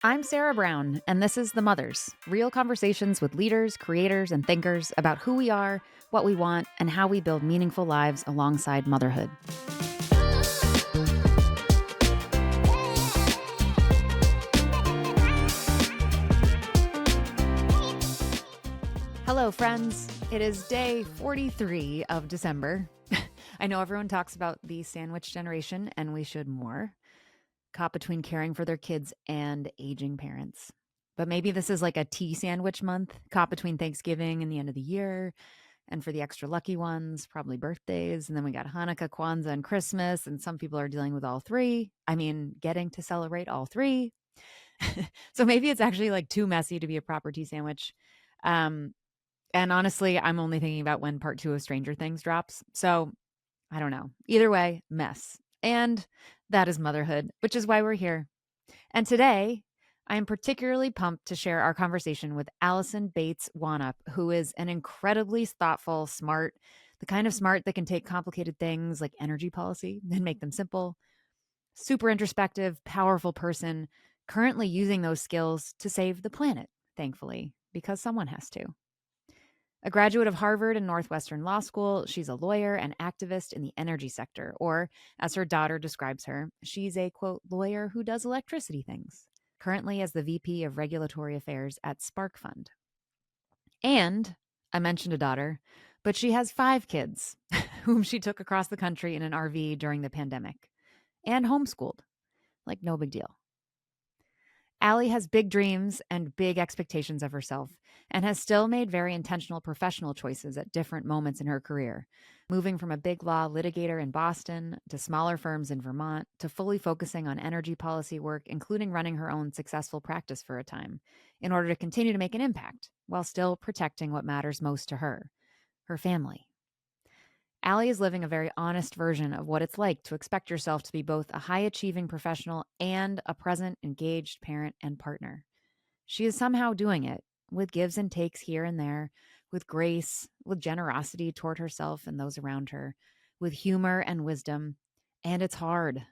I'm Sarah Brown, and this is The Mothers, real conversations with leaders, creators, and thinkers about who we are, what we want, and how we build meaningful lives alongside motherhood. Hello, friends. It is day 43 of December. I know everyone talks about the sandwich generation, and we should more. Caught between caring for their kids and aging parents. But maybe this is like a tea sandwich month, caught between Thanksgiving and the end of the year. And for the extra lucky ones, probably birthdays. And then we got Hanukkah, Kwanzaa, and Christmas. And some people are dealing with all three. I mean, getting to celebrate all three. So maybe it's actually like too messy to be a proper tea sandwich. And honestly, I'm only thinking about when part 2 of Stranger Things drops. So I don't know. Either way, mess. And that is motherhood, which is why we're here. And today, I am particularly pumped to share our conversation with Allison Bates Wannop, who is an incredibly thoughtful, smart, the kind of smart that can take complicated things like energy policy and make them simple. Super introspective, powerful person, currently using those skills to save the planet, thankfully, because someone has to. A graduate of Harvard and Northwestern Law School, she's a lawyer and activist in the energy sector, or as her daughter describes her, she's a, quote, lawyer who does electricity things, currently as the VP of Regulatory Affairs at Sparkfund. And I mentioned a daughter, but she has 5 kids, whom she took across the country in an RV during the pandemic, and homeschooled. Like, no big deal. Allie has big dreams and big expectations of herself and has still made very intentional professional choices at different moments in her career, moving from a big law litigator in Boston to smaller firms in Vermont to fully focusing on energy policy work, including running her own successful practice for a time, in order to continue to make an impact while still protecting what matters most to her, her family. Allie is living a very honest version of what it's like to expect yourself to be both a high-achieving professional and a present, engaged parent and partner. She is somehow doing it, with gives and takes here and there, with grace, with generosity toward herself and those around her, with humor and wisdom, and it's hard.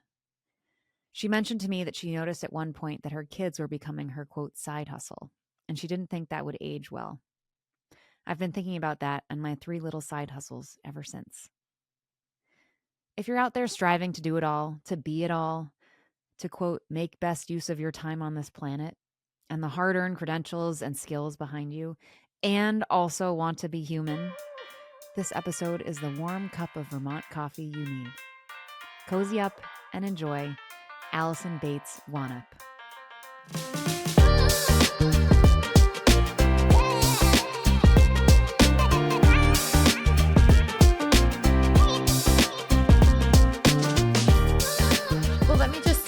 She mentioned to me that she noticed at one point that her kids were becoming her, quote, side hustle, and she didn't think that would age well. I've been thinking about that and my 3 little side hustles ever since. If you're out there striving to do it all, to be it all, to, quote, make best use of your time on this planet and the hard-earned credentials and skills behind you, and also want to be human, this episode is the warm cup of Vermont coffee you need. Cozy up and enjoy Allison Bates Wannop.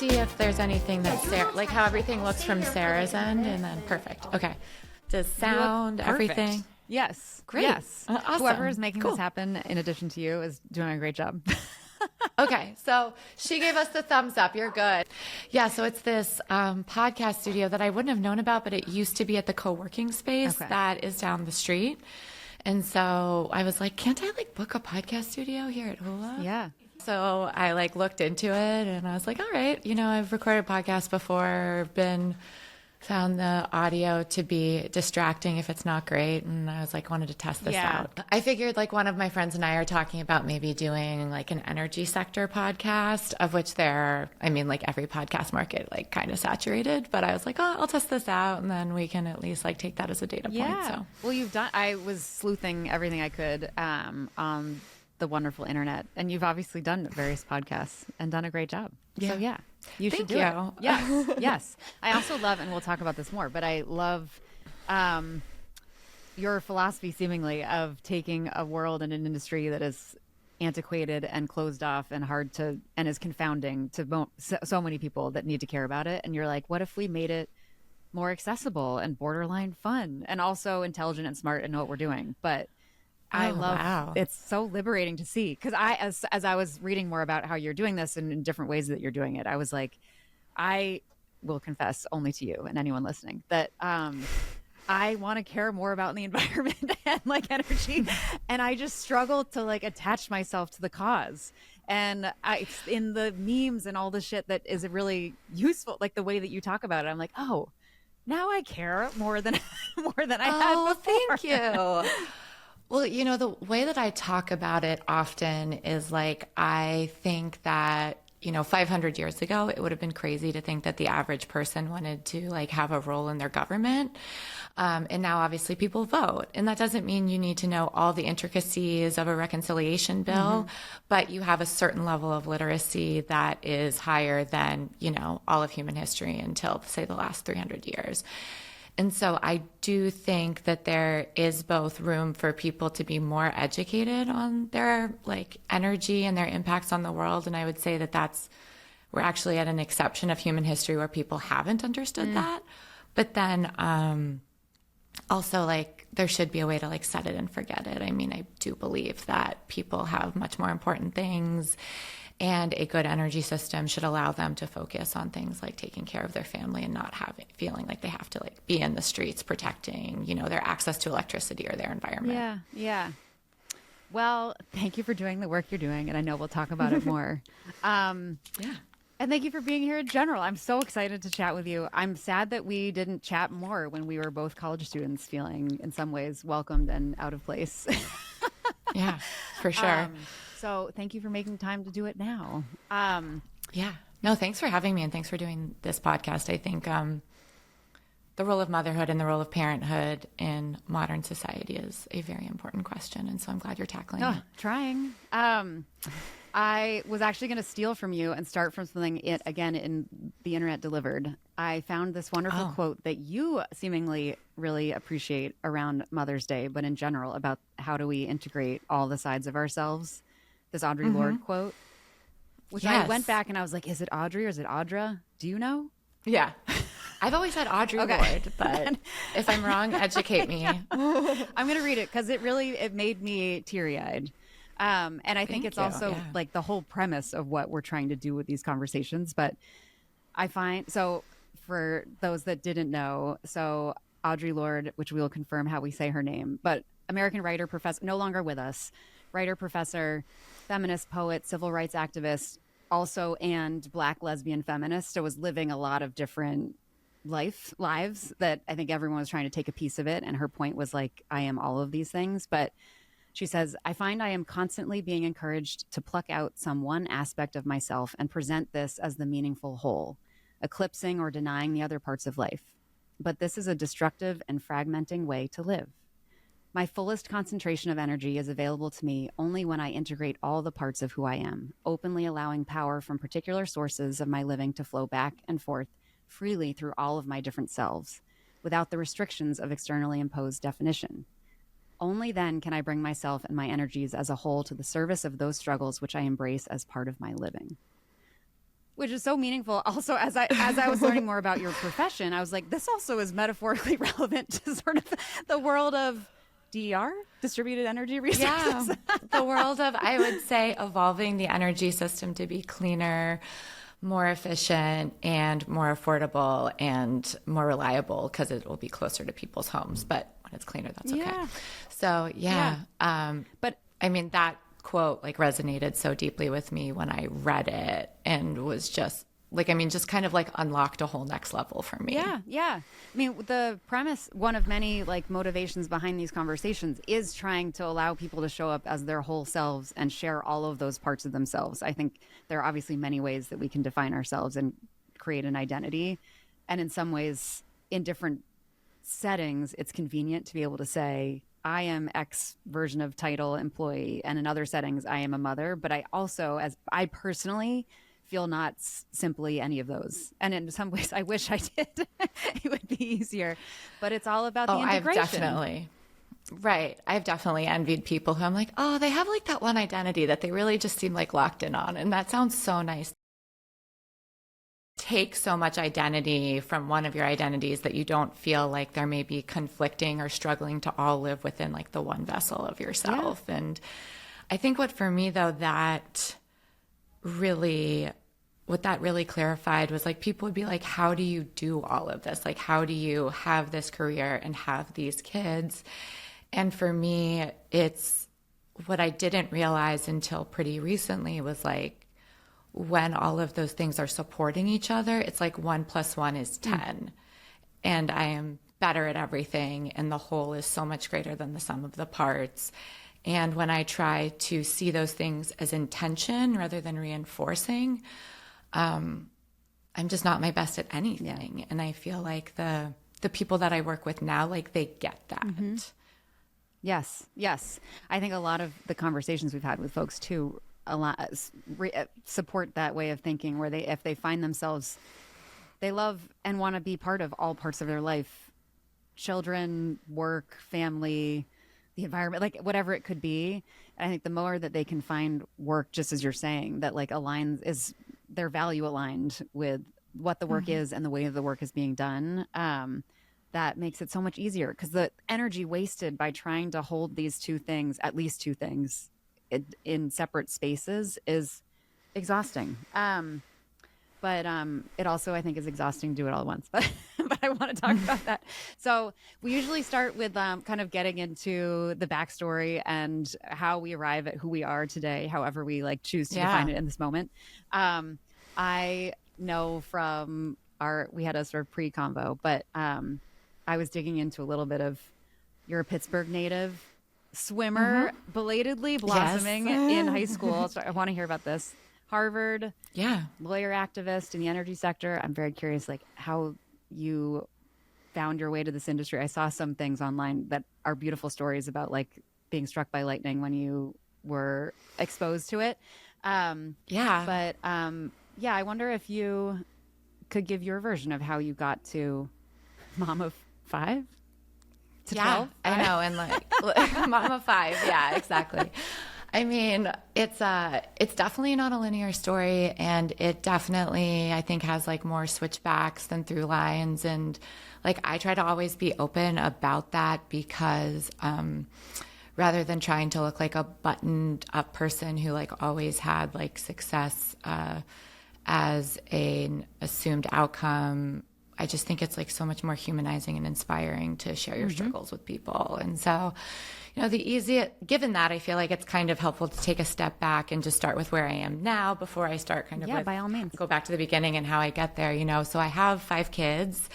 If there's anything that Sarah, like how everything looks from Sarah's end, and then perfect. Okay. Does sound, everything? Yes. Great. Yes. Awesome. Whoever is making Cool. this happen, in addition to you, is doing a great job. Okay. So she gave us the thumbs up. You're good. Yeah. So it's this podcast studio that I wouldn't have known about, but it used to be at the co-working space that is down the street. And so I was like, can't I like book a podcast studio here at Hula? Yeah. So I like looked into it and I was like, all right, you know, I've recorded podcasts before, found the audio to be distracting if it's not great. And I was like, wanted to test this out. I figured like one of my friends and I are talking about maybe doing like an energy sector podcast, of which like every podcast market, like kind of saturated, but I was like, oh, I'll test this out. And then we can at least like take that as a data point. So, well, I was sleuthing everything I could on the wonderful internet, and you've obviously done various podcasts and done a great job. So you should do it. Yes. Yes. I also love, and we'll talk about this more, but I love your philosophy seemingly of taking a world and an industry that is antiquated and closed off and hard to, and is confounding to so many people that need to care about it. And you're like, what if we made it more accessible and borderline fun and also intelligent and smart and know what we're doing? But I love it's so liberating to see, because as I was reading more about how you're doing this and in different ways that you're doing it, I was like, I will confess only to you and anyone listening that I want to care more about the environment and like energy, and I just struggle to like attach myself to the cause. And it's in the memes and all the shit that is really useful, like the way that you talk about it. I'm like, oh, now I care more than more than I had before. Thank you. Well, the way that I talk about it often is like, I think that 500 years ago, it would have been crazy to think that the average person wanted to like have a role in their government. And now obviously people vote. And that doesn't mean you need to know all the intricacies of a reconciliation bill, but you have a certain level of literacy that is higher than, all of human history until, say, the last 300 years. And so I do think that there is both room for people to be more educated on their like energy and their impacts on the world. And I would say that we're actually at an exception of human history where people haven't understood that. But then also like there should be a way to like set it and forget it. I mean, I do believe that people have much more important things, and a good energy system should allow them to focus on things like taking care of their family and not feeling like they have to like be in the streets protecting, their access to electricity or their environment. Yeah. Yeah. Well, thank you for doing the work you're doing. And I know we'll talk about it more. Yeah. And thank you for being here in general. I'm so excited to chat with you. I'm sad that we didn't chat more when we were both college students, feeling in some ways welcomed and out of place. Yeah, for sure. So thank you for making time to do it now. Yeah. No, thanks for having me, and thanks for doing this podcast. I think the role of motherhood and the role of parenthood in modern society is a very important question. And so I'm glad you're tackling it. Trying. I was actually going to steal from you and start from something again in the Internet Delivered. I found this wonderful quote that you seemingly really appreciate around Mother's Day, but in general about how do we integrate all the sides of ourselves. This Audre Lorde quote, which I went back and I was like, is it Audrey or is it Audra? Do you know? Yeah. I've always said Audre Lorde, but if I'm wrong, educate me. I'm going to read it because it made me teary-eyed. And I think it's also like the whole premise of what we're trying to do with these conversations. But I find, so for those that didn't know, so Audre Lorde, which we will confirm how we say her name, but American writer, professor, no longer with us, writer, professor, feminist, poet, civil rights activist, also, and Black lesbian feminist. So was living a lot of different lives that I think everyone was trying to take a piece of it. And her point was like, I am all of these things. But she says, I find I am constantly being encouraged to pluck out some one aspect of myself and present this as the meaningful whole, eclipsing or denying the other parts of life. But this is a destructive and fragmenting way to live. My fullest concentration of energy is available to me only when I integrate all the parts of who I am, openly allowing power from particular sources of my living to flow back and forth freely through all of my different selves, without the restrictions of externally imposed definition. Only then can I bring myself and my energies as a whole to the service of those struggles which I embrace as part of my living. Which is so meaningful. Also, as I was learning more about your profession, I was like, this also is metaphorically relevant to sort of the world of DER, distributed energy resources. Yeah, the world of, I would say, evolving the energy system to be cleaner, more efficient, and more affordable and more reliable, because it will be closer to people's homes. But when it's cleaner, that's okay. Yeah. So, but I mean, that quote like resonated so deeply with me when I read it, and was just like, I mean, just kind of like unlocked a whole next level for me. Yeah. Yeah. I mean, the premise, one of many like motivations behind these conversations is trying to allow people to show up as their whole selves and share all of those parts of themselves. I think there are obviously many ways that we can define ourselves and create an identity. And in some ways, in different settings, it's convenient to be able to say, I am X version of title employee. And in other settings, I am a mother. But I also, as I personally feel not simply any of those. And in some ways, I wish I did. It would be easier. But it's all about the integration. I've definitely envied people who I'm like, oh, they have like that one identity that they really just seem like locked in on. And that sounds so nice. Take so much identity from one of your identities that you don't feel like there may be conflicting or struggling to all live within like the one vessel of yourself. Yeah. And I think what that really clarified was like, people would be like, how do you do all of this? Like, how do you have this career and have these kids? And for me, it's what I didn't realize until pretty recently was like when all of those things are supporting each other, it's like 1 + 1 is 10. And I am better at everything, and the whole is so much greater than the sum of the parts. And when I try to see those things as intention rather than reinforcing, I'm just not my best at anything. Yeah. And I feel like the people that I work with now, like they get that. Mm-hmm. Yes. I think a lot of the conversations we've had with folks too, support that way of thinking, where if they find themselves, they love and want to be part of all parts of their life, children, work, family, the environment, like whatever it could be. And I think the more that they can find work, just as you're saying, that like aligns, is their value aligned with what the work is and the way the work is being done, that makes it so much easier, because the energy wasted by trying to hold these two things, at least two things, in separate spaces is exhausting. But it also, I think, is exhausting to do it all at once. But I want to talk about that. So we usually start with kind of getting into the backstory and how we arrive at who we are today, however we like choose to define it in this moment. I know from we had a sort of pre-convo, but I was digging into a little bit of, you're a Pittsburgh native, swimmer, belatedly blossoming in high school. So I want to hear about this. Harvard, lawyer, activist in the energy sector. I'm very curious, like how you found your way to this industry. I saw some things online that are beautiful stories about like being struck by lightning when you were exposed to it. But I wonder if you could give your version of how you got to mom of 5 to 12. I know, and like mom of 5. Yeah, exactly. I mean, it's definitely not a linear story, and it definitely, I think, has like more switchbacks than through lines. And like, I try to always be open about that, because rather than trying to look like a buttoned up person who like always had like success as an assumed outcome, I just think it's like so much more humanizing and inspiring to share your struggles with people. And so, you know, given that, I feel like it's kind of helpful to take a step back and just start with where I am now before I start kind of by all means, go back to the beginning and how I get there, you know. So I have 5 kids.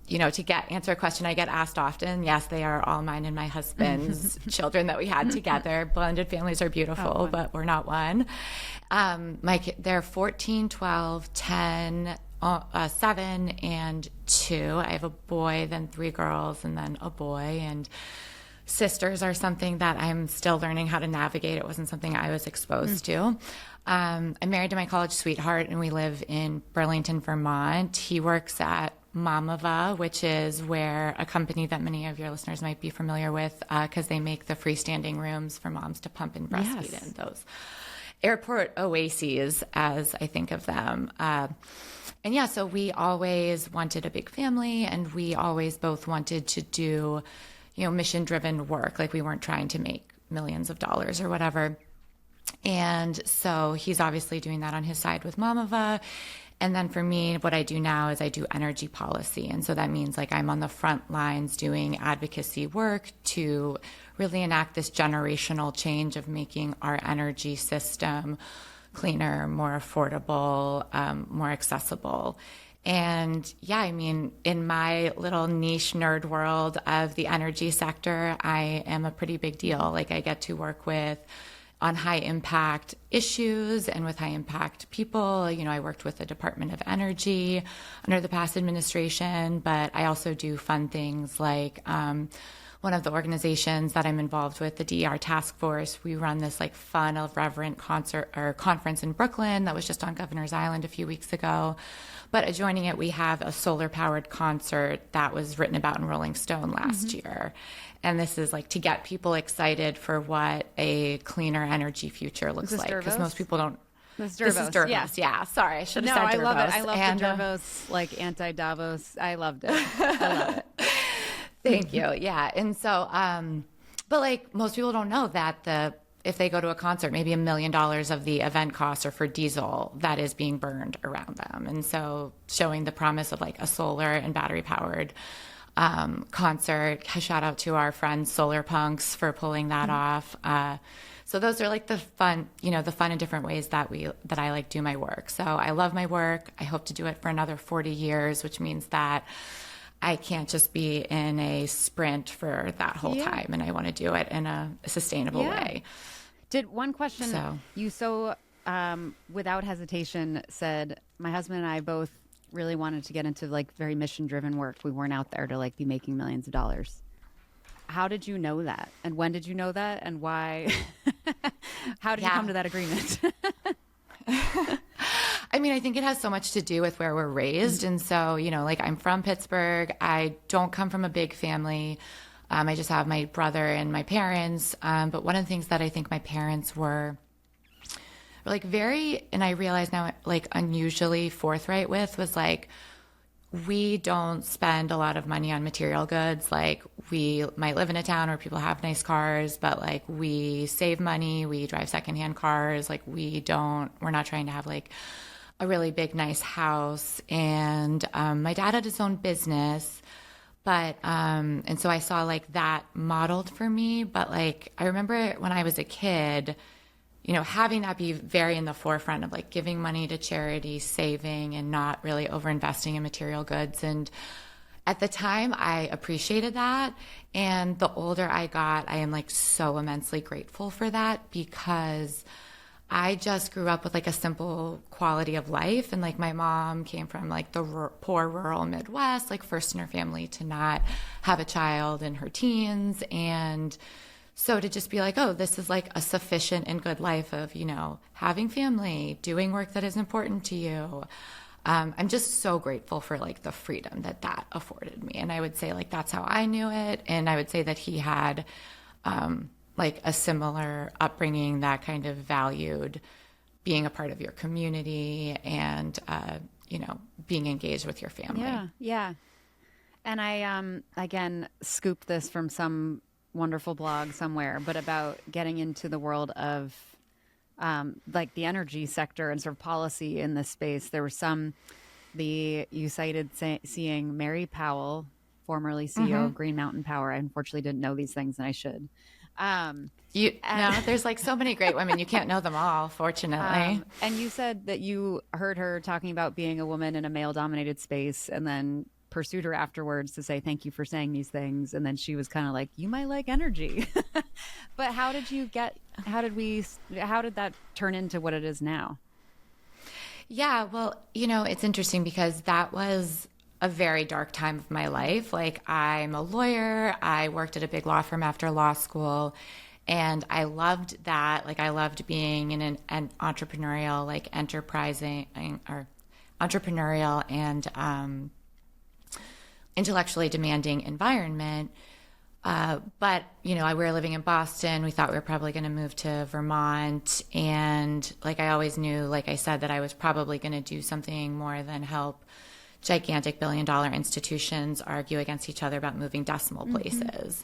You know, to answer a question I get asked often, yes, they are all mine and my husband's children that we had together. Blended families are beautiful, but we're not one. They're 14, 12, 10, 7, and 2. I have a boy, then 3 girls, and then a boy. And sisters are something that I'm still learning how to navigate. It wasn't something I was exposed to. I'm married to my college sweetheart, and we live in Burlington, Vermont. He works at Mamava, which is where a company that many of your listeners might be familiar with, because they make the freestanding rooms for moms to pump and breastfeed in, those airport oases, as I think of them. So we always wanted a big family, and we always both wanted to do, you know, mission-driven work. Like, we weren't trying to make millions of dollars or whatever. And so he's obviously doing that on his side with Mamava. And then for me, what I do now is I do energy policy. And so that means like I'm on the front lines doing advocacy work to really enact this generational change of making our energy system cleaner, more affordable, more accessible. And I mean, in my little niche nerd world of the energy sector, I am a pretty big deal. Like, I get to work on high impact issues and with high impact people. You know, I worked with the Department of Energy under the past administration, but I also do fun things like one of the organizations that I'm involved with, the DER Task Force. We run this like fun, irreverent conference in Brooklyn that was just on Governor's Island a few weeks ago. But adjoining it, we have a solar powered concert that was written about in Rolling Stone last year. And this is like to get people excited for what a cleaner energy future looks like. Because most people don't. This is Dervos. Yeah. Sorry, I should have said Dervos. I love it. I love the Dervos, like anti-Davos. I loved it. I love it. Thank you. Yeah. And so, but like most people don't know that if they go to a concert, maybe $1 million of the event costs are for diesel that is being burned around them. And so showing the promise of like a solar and battery powered concert. Shout out to our friends Solar Punks for pulling that off. So those are like the fun and different ways that I like do my work. So I love my work. I hope to do it for another 40 years, which means that I can't just be in a sprint for that whole time. And I want to do it in a sustainable way. Did one question, you without hesitation said, my husband and I both really wanted to get into like very mission driven work. We weren't out there to like be making millions of dollars. How did you know that? And when did you know that? And why? How did you come to that agreement? I mean, I think it has so much to do with where we're raised. And so, like I'm from Pittsburgh. I don't come from a big family. I just have my brother and my parents. But one of the things that I think my parents were like very, and I realize now, like unusually forthright with was like, we don't spend a lot of money on material goods. Like we might live in a town where people have nice cars, but like we save money, we drive secondhand cars. Like we're not trying to have like a really big, nice house. And my dad had his own business, but, and so I saw like that modeled for me. But like, I remember when I was a kid, having that be very in the forefront of like giving money to charity, saving, and not really over investing in material goods. And at the time I appreciated that. And the older I got, I am like so immensely grateful for that, because I just grew up with like a simple quality of life. And like my mom came from like the poor rural Midwest, like first in her family to not have a child in her teens. And so to just be like, oh, this is like a sufficient and good life of, having family, doing work that is important to you. I'm just so grateful for like the freedom that afforded me. And I would say like, that's how I knew it. And I would say that he had like a similar upbringing that kind of valued being a part of your community and, being engaged with your family. Yeah. Yeah. And I, again, scooped this from some wonderful blog somewhere, but about getting into the world of like the energy sector and sort of policy in this space. There was you cited seeing Mary Powell, formerly CEO of Green Mountain Power. I unfortunately didn't know these things, and I should. There's like so many great women. You can't know them all, fortunately. And you said that you heard her talking about being a woman in a male dominated space, and then pursued her afterwards to say, thank you for saying these things. And then she was kind of like, you might like energy. But how did that turn into what it is now? Yeah, well, it's interesting because that was a very dark time of my life. Like I'm a lawyer. I worked at a big law firm after law school. And I loved that. Like I loved being in an entrepreneurial, like enterprising or entrepreneurial and, intellectually demanding environment. But, we were living in Boston. We thought we were probably going to move to Vermont. And like I always knew, like I said, that I was probably going to do something more than help gigantic billion-dollar institutions argue against each other about moving decimal places.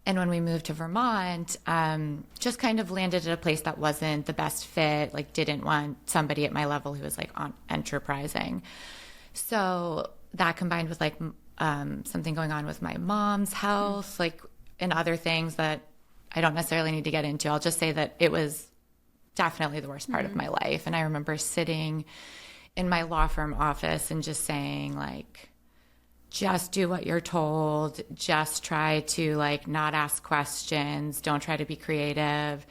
And when we moved to Vermont, just kind of landed at a place that wasn't the best fit, like didn't want somebody at my level who was like enterprising. So that combined with like something going on with my mom's health, like, and other things that I don't necessarily need to get into. I'll just say that it was definitely the worst part of my life. And I remember sitting in my law firm office and just saying like, just do what you're told. Just try to like not ask questions. Don't try to be creative.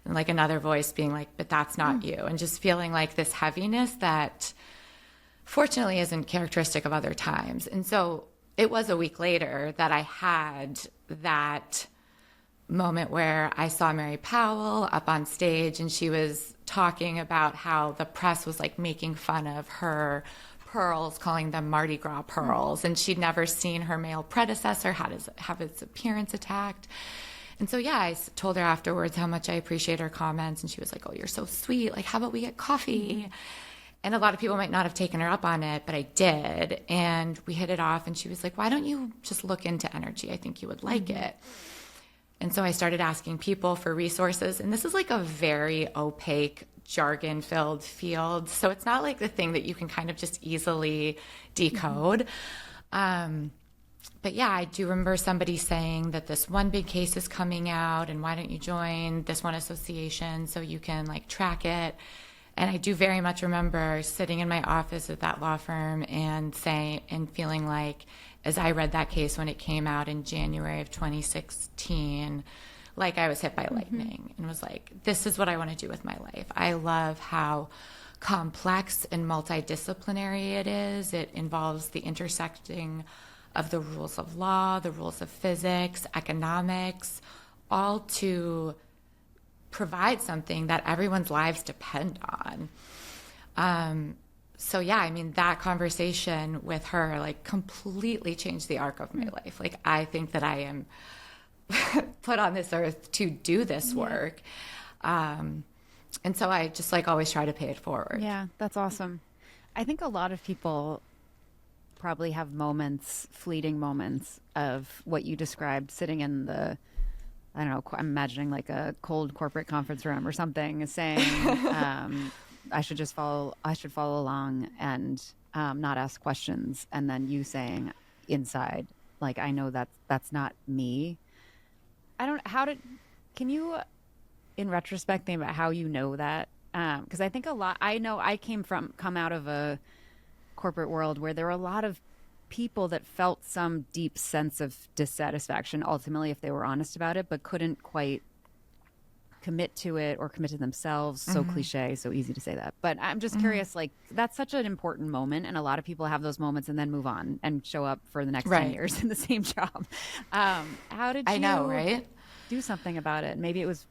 And like another voice being like, but that's not you. And just feeling like this heaviness that fortunately isn't characteristic of other times. And so it was a week later that I had that moment where I saw Mary Powell up on stage and she was talking about how the press was like making fun of her pearls, calling them Mardi Gras pearls. And she'd never seen her male predecessor have his appearance attacked. And so, yeah, I told her afterwards how much I appreciate her comments. And she was like, oh, you're so sweet. Like, how about we get coffee? And a lot of people might not have taken her up on it, but I did. And we hit it off. And she was like, why don't you just look into energy? I think you would like it. And so I started asking people for resources. And this is like a very opaque, jargon-filled field. So it's not like the thing that you can kind of just easily decode. But yeah, I do remember somebody saying that this one big case is coming out, and why don't you join this one association so you can like track it. And I do very much remember sitting in my office at that law firm and feeling like, as I read that case when it came out in January of 2016, like I was hit by lightning and was like, this is what I want to do with my life. I love how complex and multidisciplinary it is. It involves the intersecting of the rules of law, the rules of physics, economics, all to provide something that everyone's lives depend on. So yeah, I mean, that conversation with her like completely changed the arc of my life. Like, I think that I am put on this earth to do this work. And so I just like always try to pay it forward. Yeah, that's awesome. I think a lot of people probably have moments, fleeting moments of what you described, sitting in the, I don't know, I'm imagining like a cold corporate conference room or something, saying, I should follow along and not ask questions. And then you saying inside, like, I know that's not me. Can you, in retrospect, think about how you know that? Because I think I know I come out of a corporate world where there were a lot of people that felt some deep sense of dissatisfaction ultimately if they were honest about it, but couldn't quite commit to it or commit to themselves. So cliche, so easy to say that. But I'm just curious, like, that's such an important moment, and a lot of people have those moments and then move on and show up for the next 10 years in the same job. How did you do something about it? Maybe it was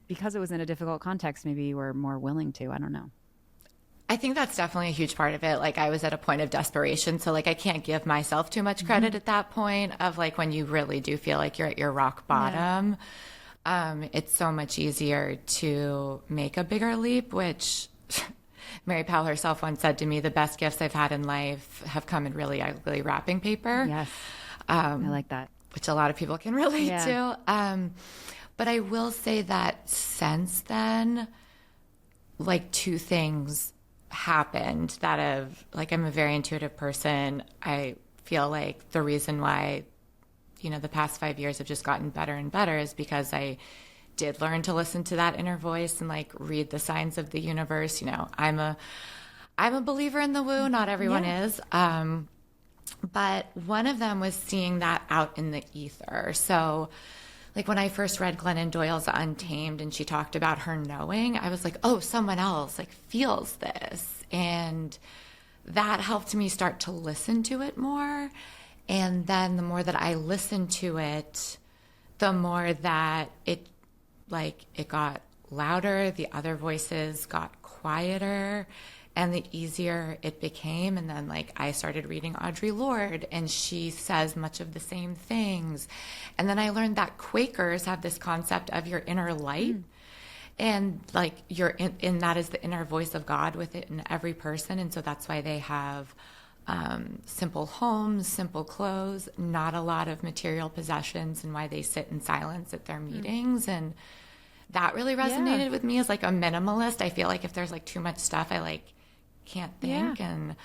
because it was in a difficult context. Maybe you were more willing to. I don't know. I think that's definitely a huge part of it. Like, I was at a point of desperation. So like, I can't give myself too much credit at that point of like, when you really do feel like you're at your rock bottom. It's so much easier to make a bigger leap, which Mary Powell herself once said to me, the best gifts I've had in life have come in really ugly wrapping paper. Yes. I like that. Which a lot of people can relate to. But I will say that since then, like, two things happened that have, like, I'm a very intuitive person. I feel like the reason why, you know, the past 5 years have just gotten better and better is because I did learn to listen to that inner voice and like read the signs of the universe. You know, I'm a believer in the woo. Not everyone is. But one of them was seeing that out in the ether. So like, when I first read Glennon Doyle's Untamed and she talked about her knowing, I was like, oh, someone else like feels this. And that helped me start to listen to it more. And then the more that I listened to it, the more that it got louder, the other voices got quieter, and the easier it became. And then like, I started reading Audre Lorde, and she says much of the same things. And then I learned that Quakers have this concept of your inner light. And like, and that is the inner voice of God within every person. And so that's why they have simple homes, simple clothes, not a lot of material possessions, and why they sit in silence at their meetings. And that really resonated with me as like a minimalist. I feel like if there's like too much stuff, I like can't think. And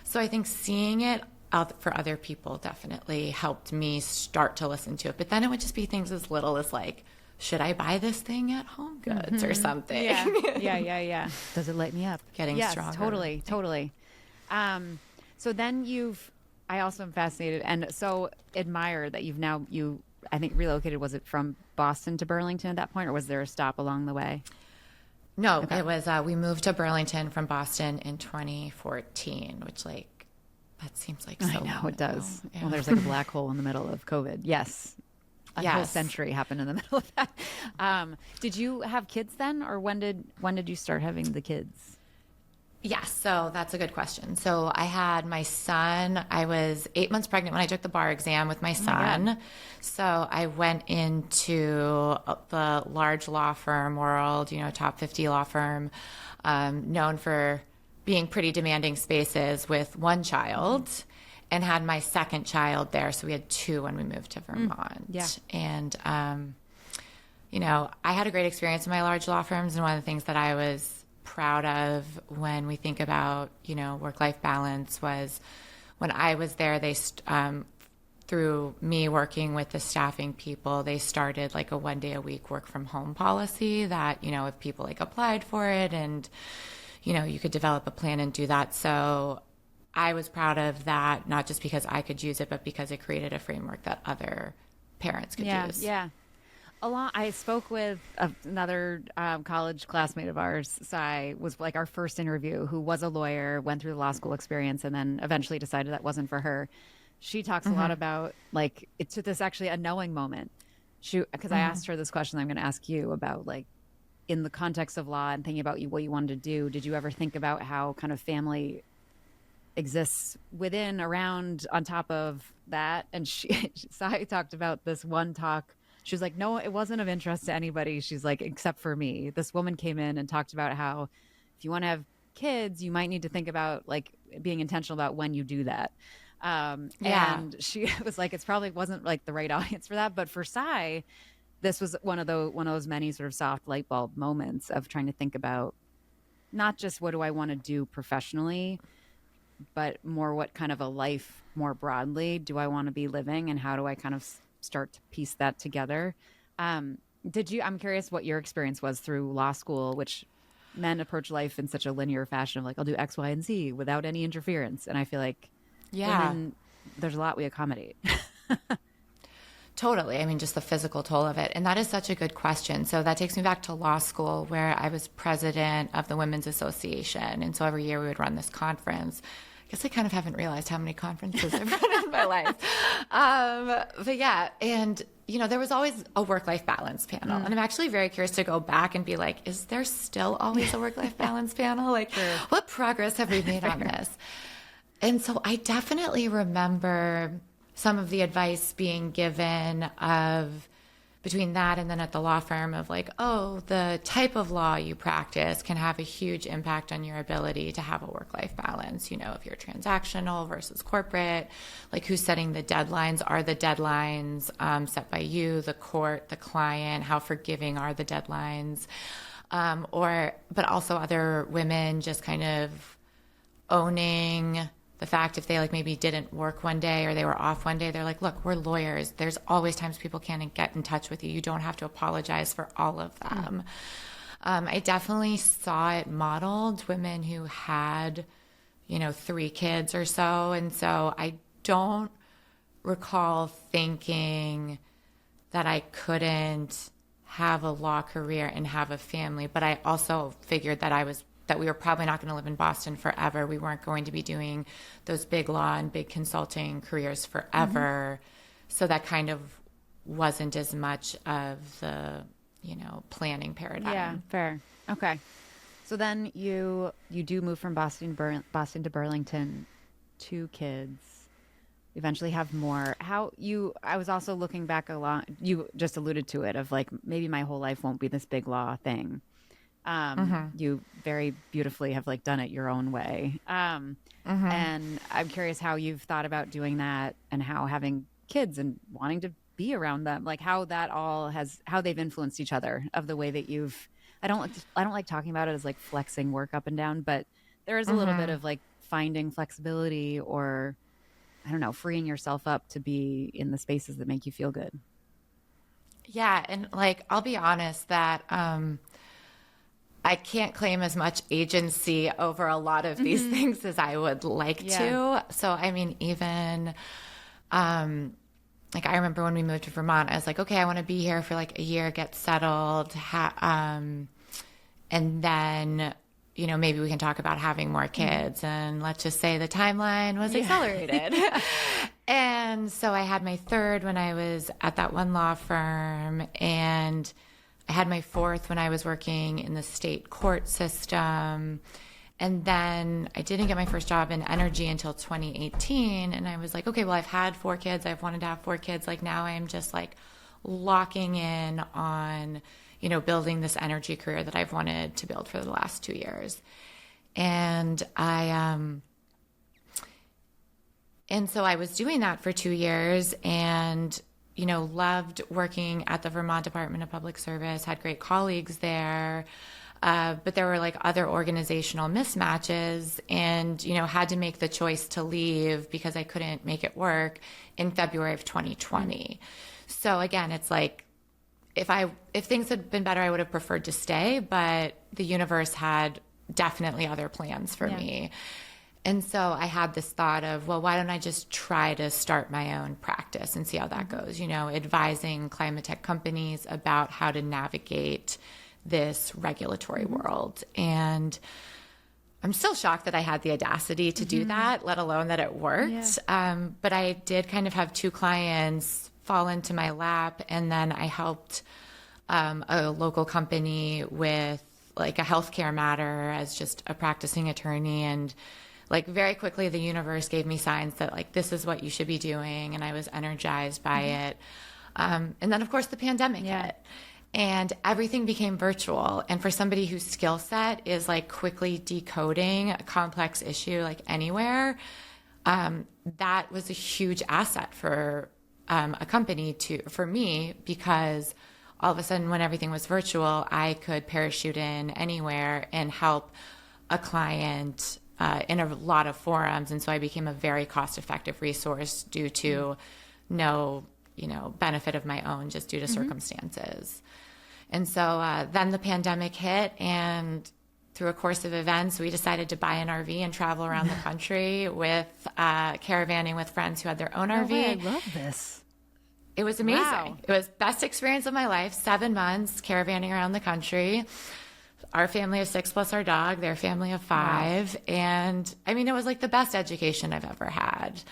so I think seeing it out for other people definitely helped me start to listen to it. But then it would just be things as little as like, should I buy this thing at Home Goods or something? Yeah. Does it light me up? Getting stronger. Totally. So then I also am fascinated and so admire that you I think relocated, was it from Boston to Burlington at that point, or was there a stop along the way? No, okay. It was, we moved to Burlington from Boston in 2014, which like, that seems like so long ago. It does. Yeah. Well, there's like a black hole in the middle of COVID. Yes. A whole century happened in the middle of that. Did you have kids then, or when did you start having the kids? Yes, so that's a good question. So I had my son, I was 8 months pregnant when I took the bar exam with my son. So I went into the large law firm world, you know, top 50 law firm, known for being pretty demanding spaces, with one child, and had my second child there. So we had two when we moved to Vermont. And, you know, I had a great experience in my large law firms. And one of the things that I was proud of when we think about, you know, work-life balance was when I was there, through me working with the staffing people, they started like a 1 day a week work from home policy that, if people like applied for it and, you could develop a plan and do that. So I was proud of that, not just because I could use it, but because it created a framework that other parents could use. Yeah. I spoke with another college classmate of ours. Sai was like our first interview, who was a lawyer, went through the law school experience, and then eventually decided that wasn't for her. She talks a lot about like it's this actually a knowing moment. Because I asked her this question I'm going to ask you about, like, in the context of law and thinking about what you wanted to do. Did you ever think about how kind of family exists within, around, on top of that? And Sai talked about this one talk. She was like, no, it wasn't of interest to anybody. She's like, except for me. This woman came in and talked about how if you want to have kids, you might need to think about like being intentional about when you do that. And she was like, it's probably wasn't like the right audience for that. But for Sai, this was one of those many sort of soft light bulb moments of trying to think about not just what do I want to do professionally, but more what kind of a life more broadly do I want to be living, and how do I kind of start to piece that together. I'm curious what your experience was through law school, which men approach life in such a linear fashion of like, I'll do X, Y, and Z without any interference. And I feel like women, there's a lot we accommodate. Totally. I mean, just the physical toll of it. And that is such a good question. So that takes me back to law school, where I was president of the Women's Association. And so every year we would run this conference. I guess I kind of haven't realized how many conferences I've run in my life. But yeah, and there was always a work-life balance panel. And I'm actually very curious to go back and be like, is there still always a work-life balance panel? Like, what progress have we made on this? And so I definitely remember some of the advice being given of between that and then at the law firm of like, oh, the type of law you practice can have a huge impact on your ability to have a work-life balance. If you're transactional versus corporate, like who's setting the deadlines? Are the deadlines set by you, the court, the client? How forgiving are the deadlines? But also other women just kind of owning the fact if they like maybe didn't work one day or they were off one day, they're like, look, we're lawyers. There's always times people can't get in touch with you. You don't have to apologize for all of them. I definitely saw it modeled, women who had, 3 kids or so. And so I don't recall thinking that I couldn't have a law career and have a family, but I also figured that we were probably not going to live in Boston forever. We weren't going to be doing those big law and big consulting careers forever. So that kind of wasn't as much of the, planning paradigm. Yeah, fair. Okay. So then you do move from Boston to Burlington, 2 kids, eventually have more. I was also looking back a lot, you just alluded to it, of like, maybe my whole life won't be this big law thing. You very beautifully have like done it your own way. And I'm curious how you've thought about doing that, and how having kids and wanting to be around them, like how that all how they've influenced each other, of the way that I don't like talking about it as like flexing work up and down, but there is a little bit of like finding flexibility, or I don't know, freeing yourself up to be in the spaces that make you feel good. Yeah. And like, I'll be honest that, I can't claim as much agency over a lot of these things as I would like to. So, I mean, even like I remember when we moved to Vermont, I was like, okay, I want to be here for like a year, get settled. And then, maybe we can talk about having more kids. And let's just say the timeline was accelerated. And so I had my 3rd when I was at that one law firm, and I had my 4th when I was working in the state court system. And then I didn't get my first job in energy until 2018. And I was like, okay, well, I've had 4 kids. I've wanted to have 4 kids. Like now I'm just like locking in on, building this energy career that I've wanted to build for the last 2 years. And so I was doing that for 2 years, and loved working at the Vermont Department of Public Service, had great colleagues there. But there were like other organizational mismatches, and, you know, had to make the choice to leave because I couldn't make it work in February of 2020. So again, it's like, if things had been better, I would have preferred to stay, but the universe had definitely other plans for me. And so I had this thought of, well, why don't I just try to start my own practice and see how that goes, you know, advising climate tech companies about how to navigate this regulatory world. And I'm still shocked that I had the audacity to do that, let alone that it worked. But I did kind of have 2 clients fall into my lap, and then I helped a local company with like a healthcare matter as just a practicing attorney. And like very quickly, the universe gave me signs that like, this is what you should be doing. And I was energized by it. And then of course the pandemic hit, and everything became virtual. And for somebody whose skill set is like quickly decoding a complex issue, like anywhere, that was a huge asset for a company for me, because all of a sudden when everything was virtual, I could parachute in anywhere and help a client in a lot of forums. And so I became a very cost-effective resource due to no, you know, benefit of my own, just due to circumstances. And so then the pandemic hit, and through a course of events, we decided to buy an RV and travel around the country with caravanning with friends who had their own RV. I love this. It was amazing. Wow. It was best experience of my life. 7 months caravanning around the country. Our family of 6 plus our dog, their family of 5. Wow. And I mean, it was like the best education I've ever had.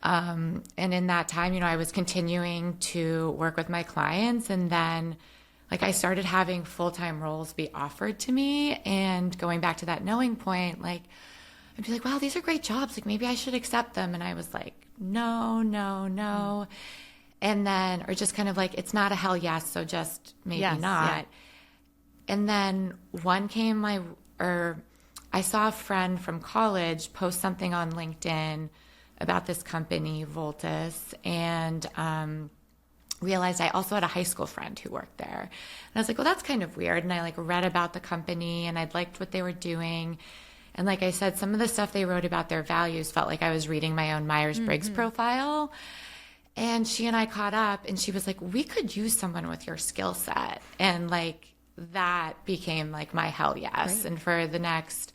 And in that time, you know, I was continuing to work with my clients, and then like I started having full-time roles be offered to me, and going back to that knowing point, like I'd be like, wow, these are great jobs. Like maybe I should accept them. And I was like, no. And then, or just kind of like, it's not a hell yes, so just maybe not. Yeah. And then one came, I saw a friend from college post something on LinkedIn about this company, Voltus, and realized I also had a high school friend who worked there. And I was like, well, that's kind of weird. And I like read about the company, and I'd liked what they were doing. And like I said, some of the stuff they wrote about their values felt like I was reading my own Myers-Briggs profile. And she and I caught up, and she was like, we could use someone with your skill set. And like, that became like my hell yes. Right. And for the next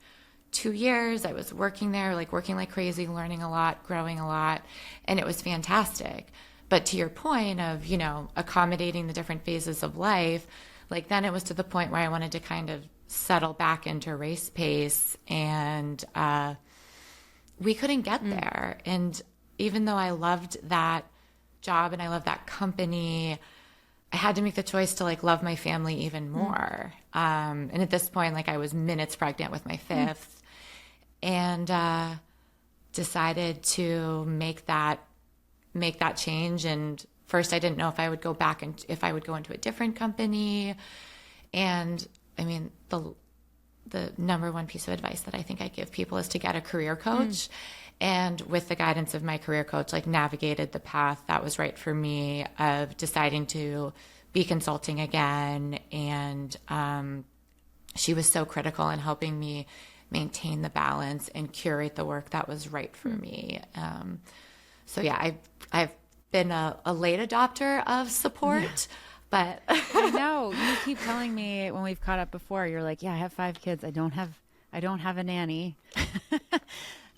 2 years, I was working there, like working like crazy, learning a lot, growing a lot. And it was fantastic. But to your point of, you know, accommodating the different phases of life, like then it was to the point where I wanted to kind of settle back into race pace, and we couldn't get there. And even though I loved that job and I loved that company, I had to make the choice to like love my family even more. And at this point, like I was minutes pregnant with my 5th, and decided to make that change. And first I didn't know if I would go back and if I would go into a different company. And I mean, the number one piece of advice that I think I give people is to get a career coach. And with the guidance of my career coach, like navigated the path that was right for me of deciding to be consulting again. And she was so critical in helping me maintain the balance and curate the work that was right for me. So yeah, I've been a late adopter of support, but I know you keep telling me when we've caught up before, you're like, yeah, I have 5 kids. I don't have a nanny.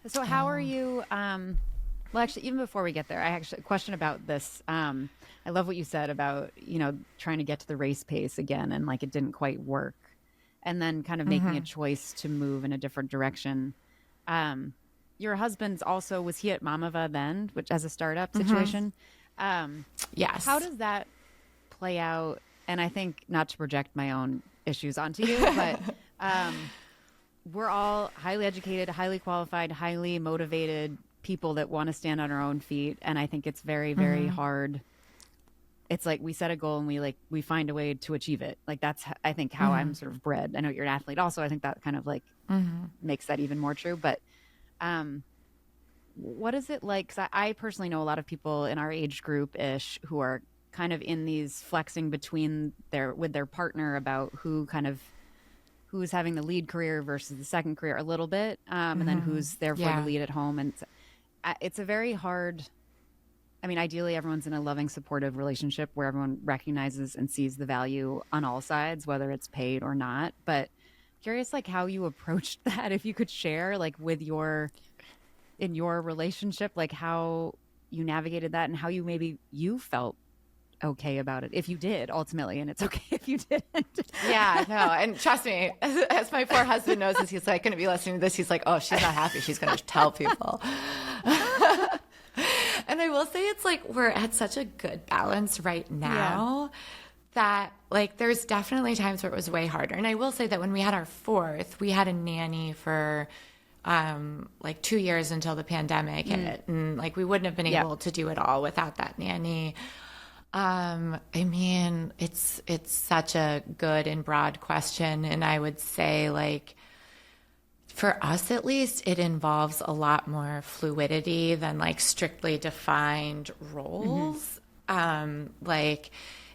So how are you? Well, actually, even before we get there, I actually a question about this. I love what you said about, you know, trying to get to the race pace again, and like it didn't quite work, and then kind of making a choice to move in a different direction. Your husband's also, was he at Mamava then, which as a startup situation? Yes. How does that play out? And I think, not to project my own issues onto you, but we're all highly educated, highly qualified, highly motivated people that want to stand on our own feet. And I think it's very, very hard. It's like we set a goal and we find a way to achieve it. Like that's, I think, how I'm sort of bred. I know you're an athlete also. I think that kind of like makes that even more true. But what is it like? 'Cause I personally know a lot of people in our age group-ish who are kind of in these flexing between with their partner about who kind of who's having the lead career versus the second career a little bit, and then who's there for the lead at home. And it's a very hard, I mean, ideally everyone's in a loving, supportive relationship where everyone recognizes and sees the value on all sides, whether it's paid or not. But curious, like, how you approached that, if you could share, like, with in your relationship, like how you navigated that and how you felt okay about it, if you did ultimately, and it's okay if you didn't. Yeah, no, and trust me, as my poor husband knows, he's like going to be listening to this. He's like, oh, she's not happy. She's going to tell people. And I will say it's like we're at such a good balance right now that like there's definitely times where it was way harder. And I will say that when we had our fourth, we had a nanny for like 2 years until the pandemic hit, and like we wouldn't have been able to do it all without that nanny. I mean, it's such a good and broad question, and I would say, like, for us at least, it involves a lot more fluidity than like strictly defined roles. Like,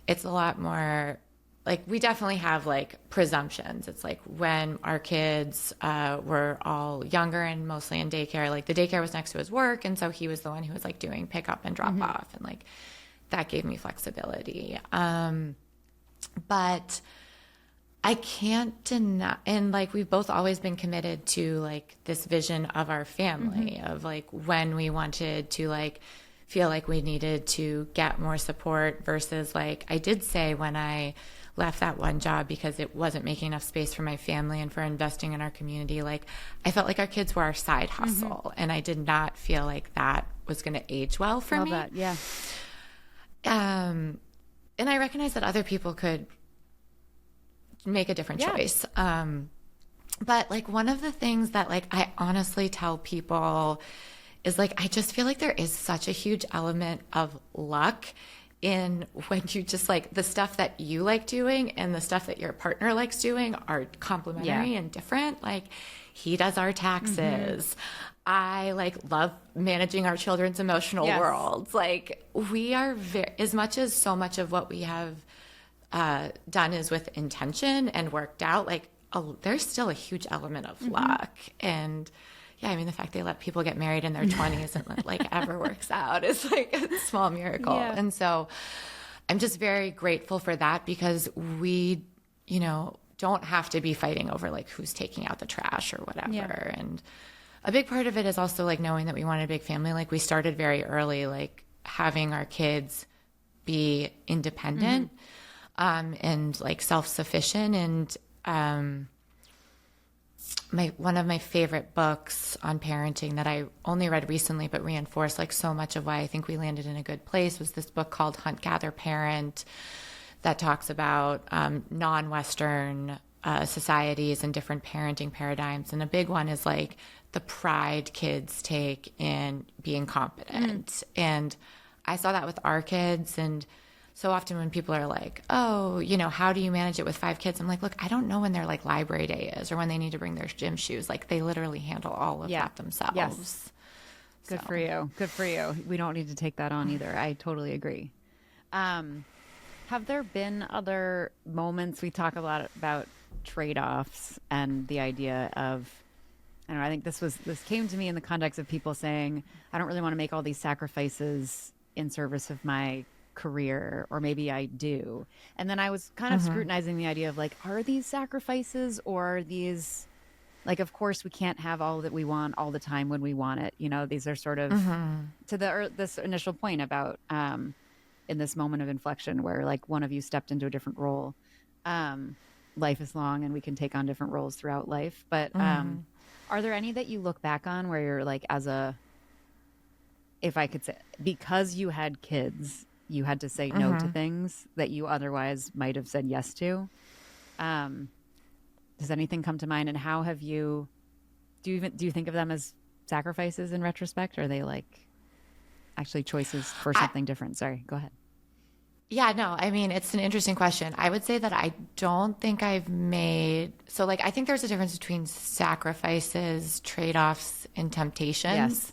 it's a lot more like we definitely have like presumptions. It's like when our kids were all younger and mostly in daycare, like the daycare was next to his work, and so he was the one who was like doing pick up and drop off, and like that gave me flexibility. But I can't deny, and like we've both always been committed to like this vision of our family, of like when we wanted to like feel like we needed to get more support versus like I did say when I left that one job because it wasn't making enough space for my family and for investing in our community, like I felt like our kids were our side hustle, and I did not feel like that was going to age well for me. That, yeah. And I recognize that other people could make a different choice. But like one of the things that like I honestly tell people is like I just feel like there is such a huge element of luck in when you just like the stuff that you like doing and the stuff that your partner likes doing are complementary and different. Like he does our taxes. I like love managing our children's emotional worlds. Like we are as much as so much of what we have done is with intention and worked out, like there's still a huge element of luck. And yeah, I mean, the fact they let people get married in their 20s and like ever works out is like a small miracle. Yeah. And so I'm just very grateful for that because we, you know, don't have to be fighting over like who's taking out the trash or whatever. Yeah. And a big part of it is also like knowing that we want a big family. Like we started very early, like having our kids be independent and like self-sufficient. And one of my favorite books on parenting that I only read recently but reinforced like so much of why I think we landed in a good place was this book called Hunt, Gather, Parent that talks about non-Western societies and different parenting paradigms. And a big one is like the pride kids take in being competent. And I saw that with our kids. And so often when people are like, oh, you know, how do you manage it with 5 kids? I'm like, look, I don't know when their like library day is or when they need to bring their gym shoes. Like they literally handle all of that themselves. Yes. Good for you. Good for you. We don't need to take that on either. I totally agree. Have there been other moments? We talk a lot about trade-offs and the idea of, I don't know, I think this came to me in the context of people saying, I don't really want to make all these sacrifices in service of my career, or maybe I do. And then I was kind of scrutinizing the idea of like, are these sacrifices or are these like, of course we can't have all that we want all the time when we want it. You know, these are sort of to this initial point about in this moment of inflection where like one of you stepped into a different role. Life is long and we can take on different roles throughout life. But are there any that you look back on where you're like, if I could say, because you had kids, you had to say no to things that you otherwise might have said yes to? Does anything come to mind? And how have do you think of them as sacrifices in retrospect? Or are they like actually choices for something different? Sorry, go ahead. Yeah, no, I mean, it's an interesting question. I would say that I don't think I've made, so like, I think there's a difference between sacrifices, trade-offs, and temptations. Yes.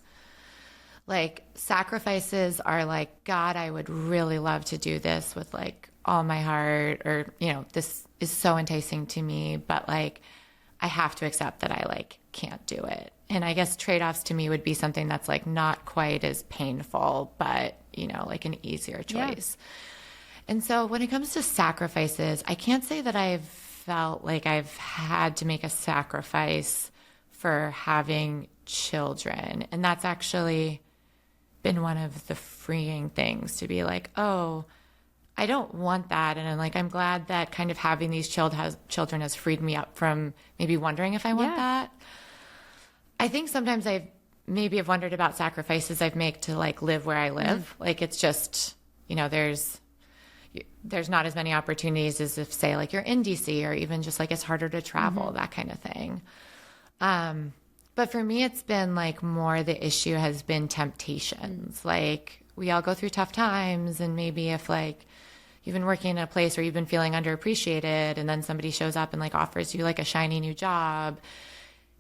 Like sacrifices are like, God, I would really love to do this with like all my heart, or, you know, this is so enticing to me, but like, I have to accept that I like can't do it. And I guess trade-offs to me would be something that's like not quite as painful, but, you know, like an easier choice. Yeah. And so when it comes to sacrifices, I can't say that I've felt like I've had to make a sacrifice for having children. And that's actually been one of the freeing things, to be like, oh, I don't want that. And I'm glad that kind of having these children has freed me up from maybe wondering if I want that. I think sometimes I've wondered about sacrifices I've made to like live where I live. Like, it's just, you know, there's not as many opportunities as if, say, like you're in DC, or even just like it's harder to travel, that kind of thing. But for me, it's been like more the issue has been temptations. Like, we all go through tough times, and maybe if like you've been working in a place where you've been feeling underappreciated, and then somebody shows up and like offers you like a shiny new job,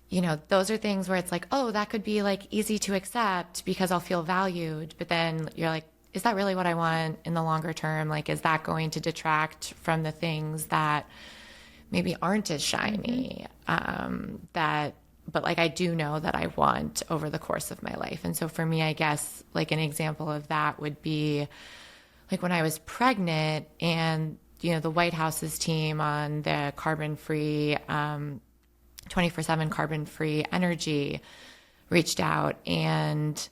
you know, those are things where it's like, oh, that could be like easy to accept because I'll feel valued. But then you're like, is that really what I want in the longer term? Like, is that going to detract from the things that maybe aren't as shiny, but like I do know that I want over the course of my life. And so for me, I guess like an example of that would be like when I was pregnant, and, you know, the White House's team on the carbon-free, 24/7 carbon-free energy reached out, and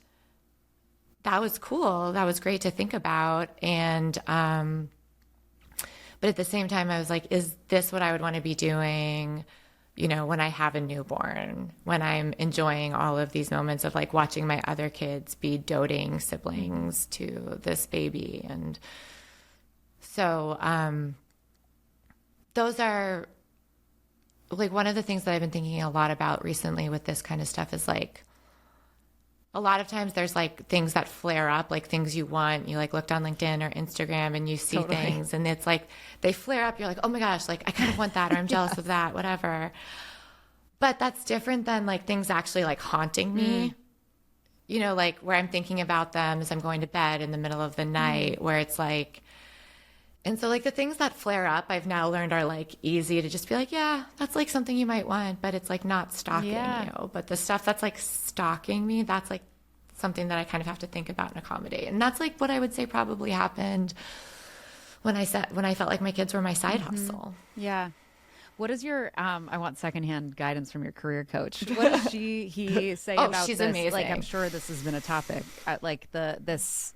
that was cool. That was great to think about. And, but at the same time, I was like, is this what I would want to be doing, you know, when I have a newborn, when I'm enjoying all of these moments of like watching my other kids be doting siblings to this baby. And so, those are like one of the things that I've been thinking a lot about recently with this kind of stuff is like, a lot of times there's like things that flare up, like things you want, you like looked on LinkedIn or Instagram and you see things, and it's like they flare up. You're like, oh my gosh, like I kind of want that, or I'm jealous of that, whatever. But that's different than like things actually like haunting me, you know, like where I'm thinking about them as I'm going to bed in the middle of the night, where it's like, and so like the things that flare up, I've now learned are like easy to just be like, yeah, that's like something you might want, but it's like not stalking you. But the stuff that's like stalking me, that's like something that I kind of have to think about and accommodate. And that's like what I would say probably happened when I felt like my kids were my side hustle. Yeah. What is your, I want secondhand guidance from your career coach. What does he say about she's this? Amazing. Like, I'm sure this has been a topic, like this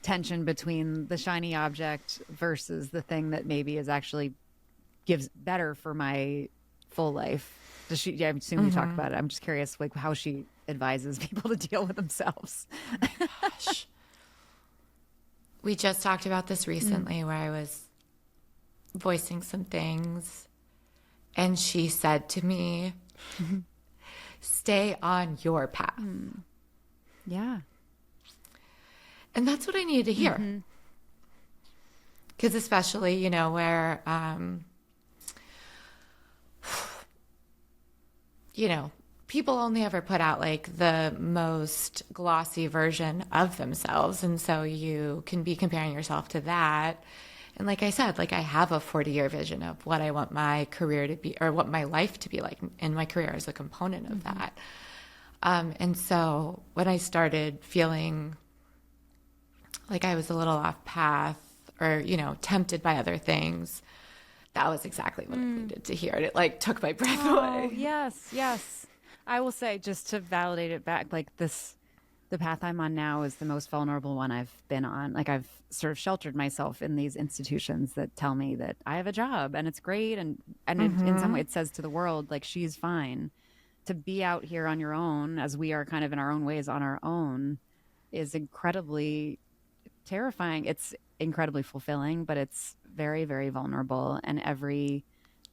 tension between the shiny object versus the thing that maybe is actually gives better for my full life. Does she? Yeah, I assume you talk about it. I'm just curious, like how she advises people to deal with themselves. Oh my gosh. We just talked about this recently, where I was voicing some things, and she said to me, "Stay on your path." Yeah. And that's what I needed to hear. Because especially, you know, where, you know, people only ever put out like the most glossy version of themselves. And so you can be comparing yourself to that. And like I said, like I have a 40-year vision of what I want my career to be, or what my life to be like, and my career is a component of that. And so when I started feeling like I was a little off path, or, you know, tempted by other things, that was exactly what I needed to hear. And it like took my breath away. Yes, yes. I will say, just to validate it back, like the path I'm on now is the most vulnerable one I've been on. Like, I've sort of sheltered myself in these institutions that tell me that I have a job and it's great. And in some way it says to the world, like, she's fine. To be out here on your own, as we are kind of in our own ways on our own, is incredibly terrifying. It's incredibly fulfilling, but it's very, very vulnerable. And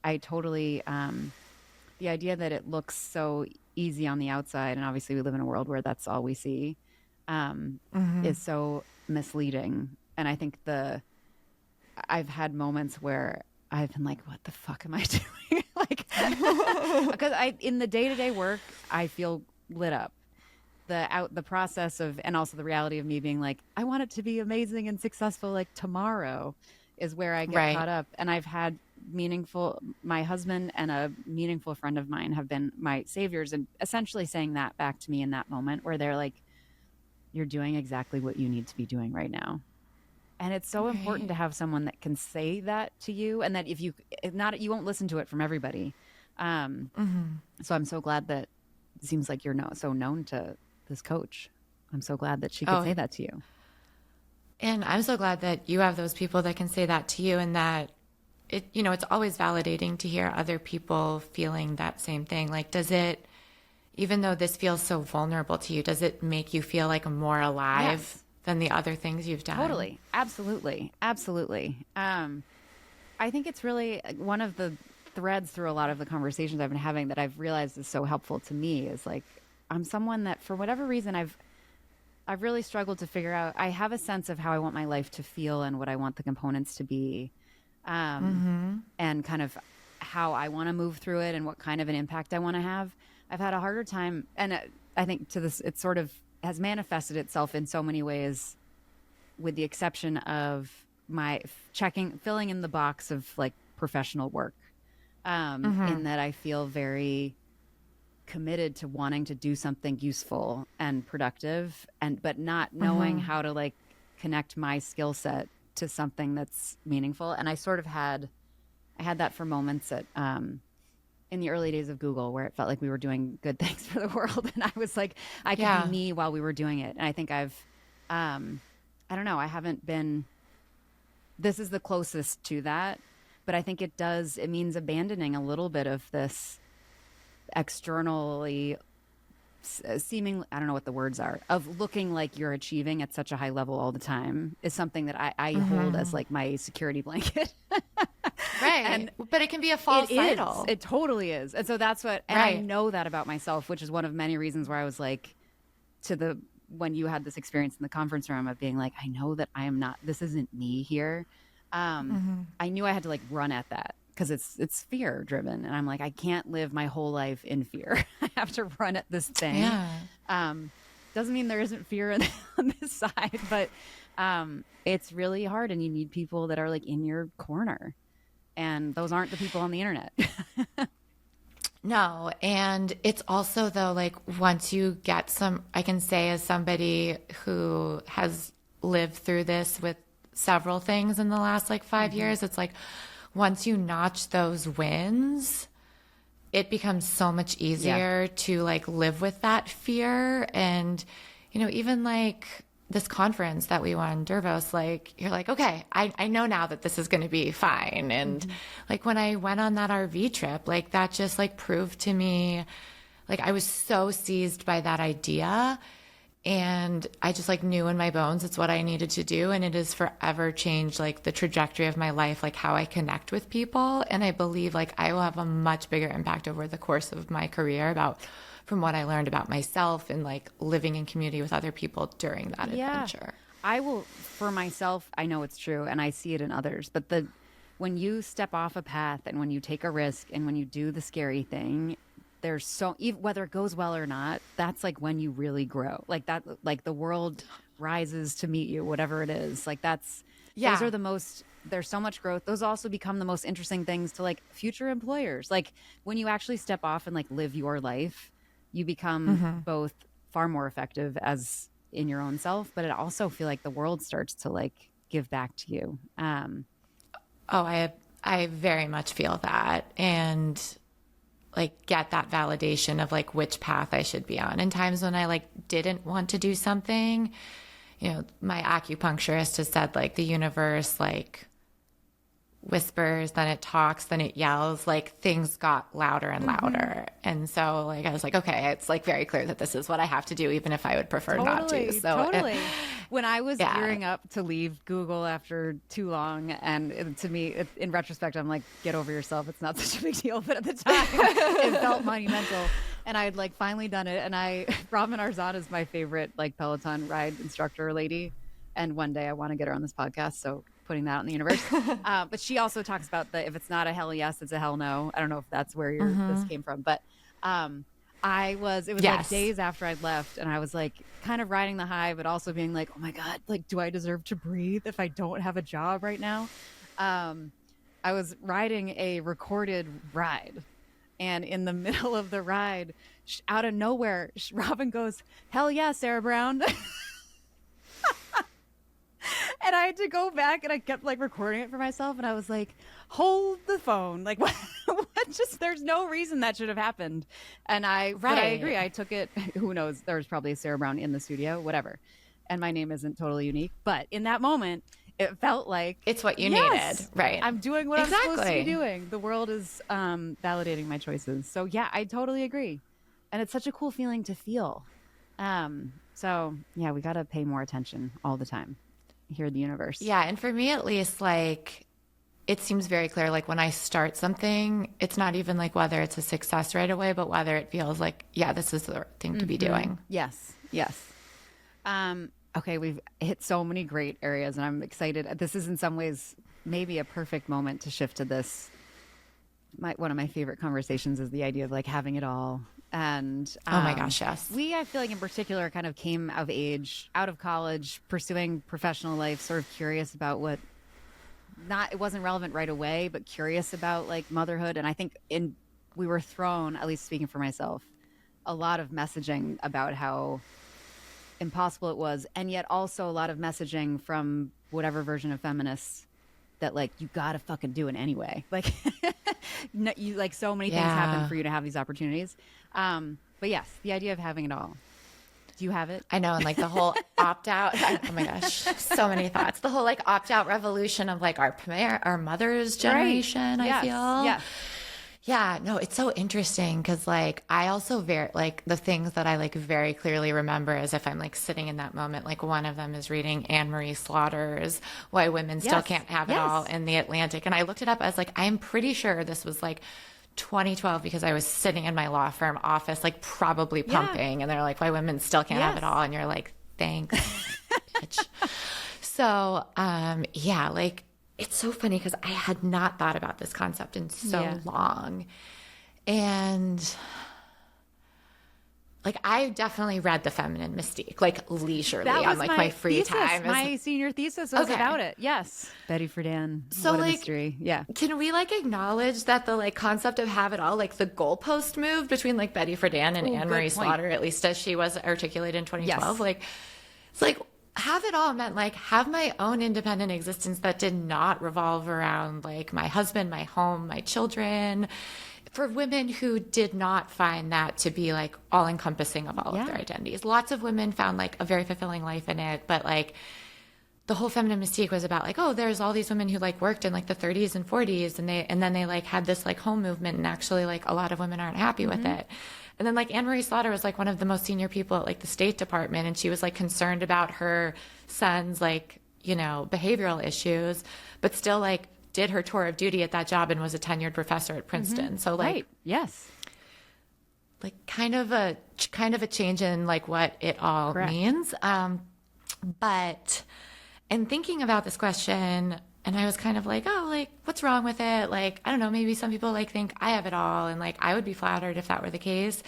I totally, the idea that it looks so easy on the outside, and obviously we live in a world where that's all we see, is so misleading. And I think I've had moments where I've been like, what the fuck am I doing? Like, because in the day-to-day work, I feel lit up. The process of, and also the reality of me being like, I want it to be amazing and successful like tomorrow, is where I get caught up. And I've had my husband and a meaningful friend of mine have been my saviors, and essentially saying that back to me in that moment where they're like, you're doing exactly what you need to be doing right now. And it's so important to have someone that can say that to you, and that you won't listen to it from everybody. So I'm so glad that it seems like you're so known to this coach. I'm so glad that she could say that to you. And I'm so glad that you have those people that can say that to you, and that it's always validating to hear other people feeling that same thing. Like, does it, even though this feels so vulnerable to you, does it make you feel like more alive than the other things you've done? Totally. Absolutely. Absolutely. I think it's really one of the threads through a lot of the conversations I've been having that I've realized is so helpful to me is like, I'm someone that for whatever reason I've really struggled to figure out. I have a sense of how I want my life to feel and what I want the components to be, and kind of how I want to move through it and what kind of an impact I want to have. I've had a harder time, and I think it sort of has manifested itself in so many ways, with the exception of my filling in the box of like professional work, in that I feel very committed to wanting to do something useful and productive, but not knowing how to like connect my skill set to something that's meaningful. And I had that for moments in the early days of Google, where it felt like we were doing good things for the world. And I was like, I could be me while we were doing it. And I think I don't know, I haven't been, this is the closest to that, but I think it means abandoning a little bit of this externally seeming, I don't know what the words are, of looking like you're achieving at such a high level all the time is something that I hold as like my security blanket. Right. But it can be a false idol. It totally is. And so that's what, and I know that about myself, which is one of many reasons where I was like, when you had this experience in the conference room of being like, I know that I am not, this isn't me here. I knew I had to like run at that, because it's fear driven, and I'm like, I can't live my whole life in fear. I have to run at this thing. Doesn't mean there isn't fear on this side, but it's really hard, and you need people that are like in your corner, and those aren't the people on the internet. No. And it's also though, like once you get I can say as somebody who has lived through this with several things in the last like 5 years, it's like, once you notch those wins, it becomes so much easier to like live with that fear. And, even like this conference that we won, Dervos, like you're like, okay, I know now that this is going to be fine. And like when I went on that RV trip, like that just like proved to me, like I was so seized by that idea. And I just like knew in my bones it's what I needed to do. And it has forever changed like the trajectory of my life, like how I connect with people. And I believe like I will have a much bigger impact over the course of my career from what I learned about myself and like living in community with other people during that adventure. I will, for myself, I know it's true and I see it in others, but when you step off a path and when you take a risk and when you do the scary thing, there's whether it goes well or not, that's like when you really grow. Like that, like the world rises to meet you, whatever it is. Like those are there's so much growth. Those also become the most interesting things to like future employers. Like when you actually step off and like live your life, you become both far more effective as in your own self, but it also feel like the world starts to like give back to you. I very much feel that. And like get that validation of like which path I should be on. And times when I like didn't want to do something, my acupuncturist has said like the universe like whispers, then it talks, then it yells, like things got louder and louder. And so like, I was like, okay, it's like very clear that this is what I have to do, even if I would prefer not to. So when I was gearing up to leave Google after too long, and to me, in retrospect, I'm like, get over yourself. It's not such a big deal. But at the time, it felt monumental. And I had like finally done it. And Robin Arzon is my favorite like Peloton ride instructor lady. And one day I want to get her on this podcast. So putting that out in the universe. But she also talks about if it's not a hell yes, it's a hell no. I don't know if that's where this came from, but it was like days after I'd left, and I was like kind of riding the high, but also being like, oh my God, like, do I deserve to breathe if I don't have a job right now? I was riding a recorded ride, and in the middle of the ride, out of nowhere, Robin goes, "Hell yeah, Sarah Brown." And I had to go back, and I kept like recording it for myself, and I was like, hold the phone. Like, what? Just, there's no reason that should have happened. And but I agree. I took it. Who knows? There was probably a Sarah Brown in the studio, whatever. And my name isn't totally unique, but in that moment, it felt like it's what you needed. Right. I'm doing what I'm supposed to be doing. The world is validating my choices. So yeah, I totally agree. And it's such a cool feeling to feel. So yeah, we got to pay more attention all the time. Hear the universe. Yeah. And for me, at least, like, it seems very clear, like when I start something, it's not even like whether it's a success right away, but whether it feels like, yeah, this is the right thing to be doing. Yes. Okay, we've hit so many great areas, and I'm excited. This is in some ways maybe a perfect moment to shift to this. One of my favorite conversations is the idea of like having it all. And oh my gosh, yes. I feel like in particular kind of came of age, out of college, pursuing professional life, sort of curious about it wasn't relevant right away, but curious about like motherhood. And I think we were thrown, at least speaking for myself, a lot of messaging about how impossible it was, and yet also a lot of messaging from whatever version of feminists that like you gotta fucking do it anyway. Like you like so many things happen for you to have these opportunities. But yes, the idea of having it all. Do you have it? I know, and like the whole opt out. Oh my gosh, so many thoughts. The whole like opt out revolution of like our mother's generation. Right. I feel. Yeah. Yeah, no, it's so interesting because like I also the things that I like very clearly remember as if I'm like sitting in that moment. Like one of them is reading Anne Marie Slaughter's Why Women Still Can't Have It All in the Atlantic. And I looked it up. I was like, I'm pretty sure this was like 2012 because I was sitting in my law firm office, like probably pumping. And they're like, Why Women Still Can't Have It All. And you're like, thanks, bitch. So, yeah, like, it's so funny because I had not thought about this concept in so long. And like, I definitely read The Feminine Mystique, like leisurely on like my free time. My senior thesis was about it. Yes. Betty Friedan. So what a like, mystery. Yeah. Can we like acknowledge that the like concept of have it all, like the goalpost moved between like Betty Friedan and Anne Marie Slaughter, at least as she was articulated in 2012? Yes. Like, it's like, have it all meant like have my own independent existence that did not revolve around like my husband, my home, my children. For women who did not find that to be like all encompassing of all of their identities. Lots of women found like a very fulfilling life in it, but like the whole Feminine Mystique was about like, oh, there's all these women who like worked in like the 30s and 40s and then they like had this like home movement, and actually like a lot of women aren't happy with it. And then like Anne Marie Slaughter was like one of the most senior people at like the State Department, and she was like concerned about her son's like, you know, behavioral issues, but still like did her tour of duty at that job and was a tenured professor at Princeton. So like, like kind of a change in like what it all means. But in thinking about this question, and I was kind of like, oh, like, what's wrong with it? Like, I don't know, maybe some people like think I have it all. And like, I would be flattered if that were the case.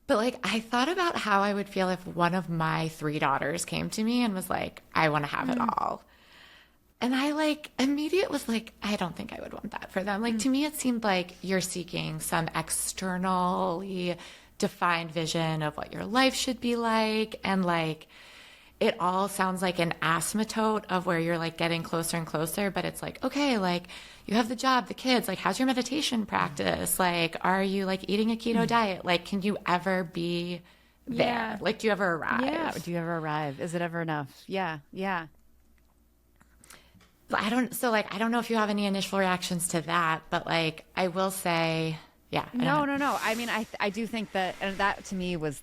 But like, I thought about how I would feel if one of my 3 daughters came to me and was like, I want to have it all. And I like immediate was like, I don't think I would want that for them. Like to me, it seemed like you're seeking some externally defined vision of what your life should be like. And like, it all sounds like an asymptote of where you're like getting closer and closer, but it's like, okay, like you have the job, the kids, like how's your meditation practice? Like, are you like eating a keto diet? Like, can you ever be there? Like, do you ever arrive? Yeah. Do you ever arrive? Is it ever enough? Yeah. Yeah. I don't know if you have any initial reactions to that, but like, I will say, No. I mean, I do think that, and that to me was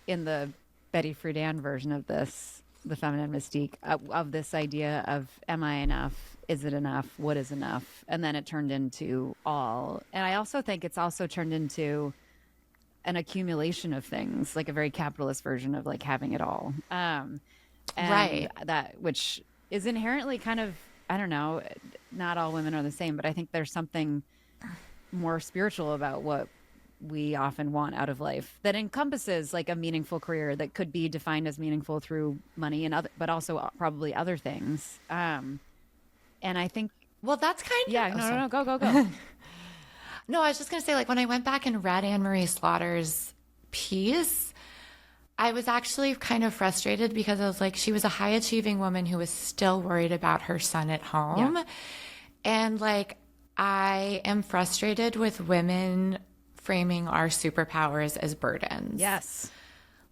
in the Betty Friedan version of this, the Feminine Mystique of this idea of, am I enough? Is it enough? What is enough? And then it turned into all. And I also think it's also turned into an accumulation of things, like a very capitalist version of like having it all. And that, which is inherently kind of, I don't know, not all women are the same, but I think there's something more spiritual about what we often want out of life that encompasses like a meaningful career that could be defined as meaningful through money and but also probably other things. And I think Well, that's kind of... Yeah, no, go. No, I was just going to say, like, when I went back and read Anne-Marie Slaughter's piece, I was actually kind of frustrated because I was like, she was a high-achieving woman who was still worried about her son at home. Yeah. And, like, I am frustrated with women framing our superpowers as burdens. Yes.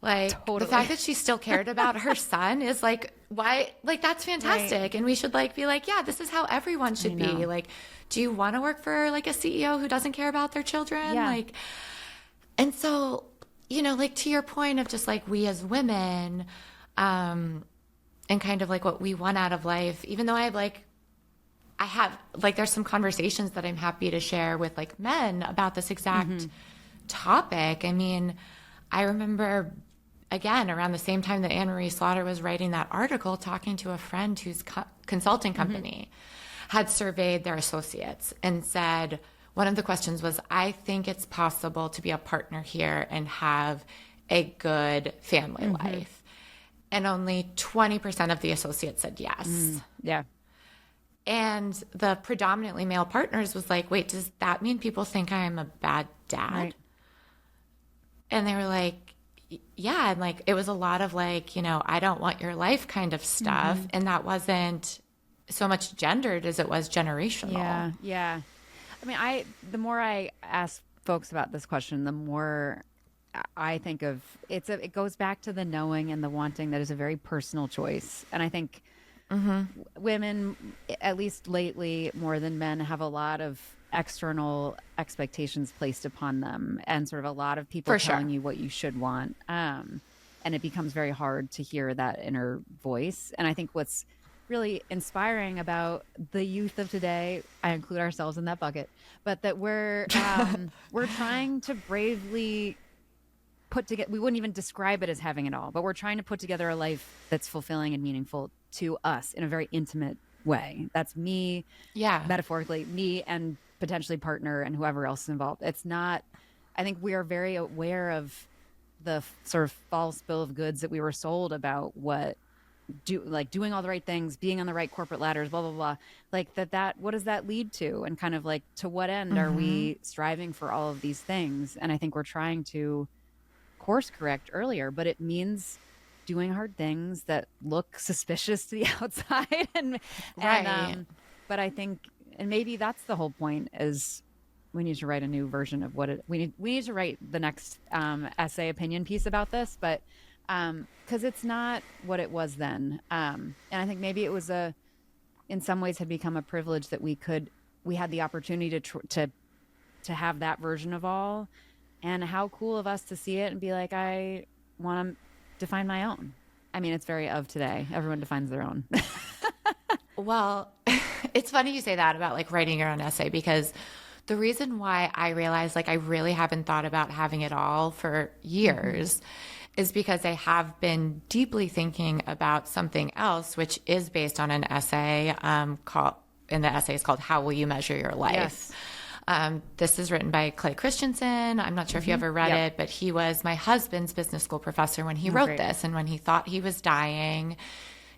Like, Totally. the fact that she still cared about her son is like, why? Like, that's fantastic. Right. And we should like be like, yeah, this is how everyone should be. Like, do you want to work for like a CEO who doesn't care about their children? Yeah. Like, and so, you know, like to your point of just like we as women, and kind of like what we want out of life, even though I have there's some conversations that I'm happy to share with like men about this exact topic. I mean, I remember, again, around the same time that Anne-Marie Slaughter was writing that article, talking to a friend whose consulting company had surveyed their associates and said, one of the questions was, I think it's possible to be a partner here and have a good family life. And only 20% of the associates said yes. Yeah. And the predominantly male partners was like, wait, does that mean people think I'm a bad dad? Right. And they were like, yeah. And like, it was a lot of like, you know, I don't want your life kind of stuff. And that wasn't so much gendered as it was generational. Yeah. Yeah. I mean, the more I ask folks about this question, the more I think of it goes back to the knowing and the wanting that is a very personal choice. And I think women, at least lately, more than men, have a lot of external expectations placed upon them and sort of a lot of people telling you what you should want. And it becomes very hard to hear that inner voice. And I think what's really inspiring about the youth of today, I include ourselves in that bucket, but that we're trying to bravely put together, we wouldn't even describe it as having it all, but we're trying to put together a life that's fulfilling and meaningful to us in a very intimate way. That's me, metaphorically, me and potentially partner and whoever else is involved. It's not, I think we are very aware of the sort of false bill of goods that we were sold about doing all the right things, being on the right corporate ladders, blah, blah, blah. Like that, what does that lead to? And kind of like, to what end are we striving for all of these things? And I think we're trying to course correct earlier, but it means doing hard things that look suspicious to the outside. But I think, and maybe that's the whole point, is we need to write a new version of we need to write the next essay opinion piece about this, but because it's not what it was then. And I think maybe it was in some ways had become a privilege that we had the opportunity to have that version of all. And how cool of us to see it and be like, I want to define my own. I mean, it's very of today. Everyone defines their own. Well, it's funny you say that about like writing your own essay, because the reason why I realized like I really haven't thought about having it all for years is because I have been deeply thinking about something else, which is based on an essay the essay is called How Will You Measure Your Life? Yes. This is written by Clay Christensen. I'm not sure if you ever read it, but he was my husband's business school professor when he wrote this and when he thought he was dying.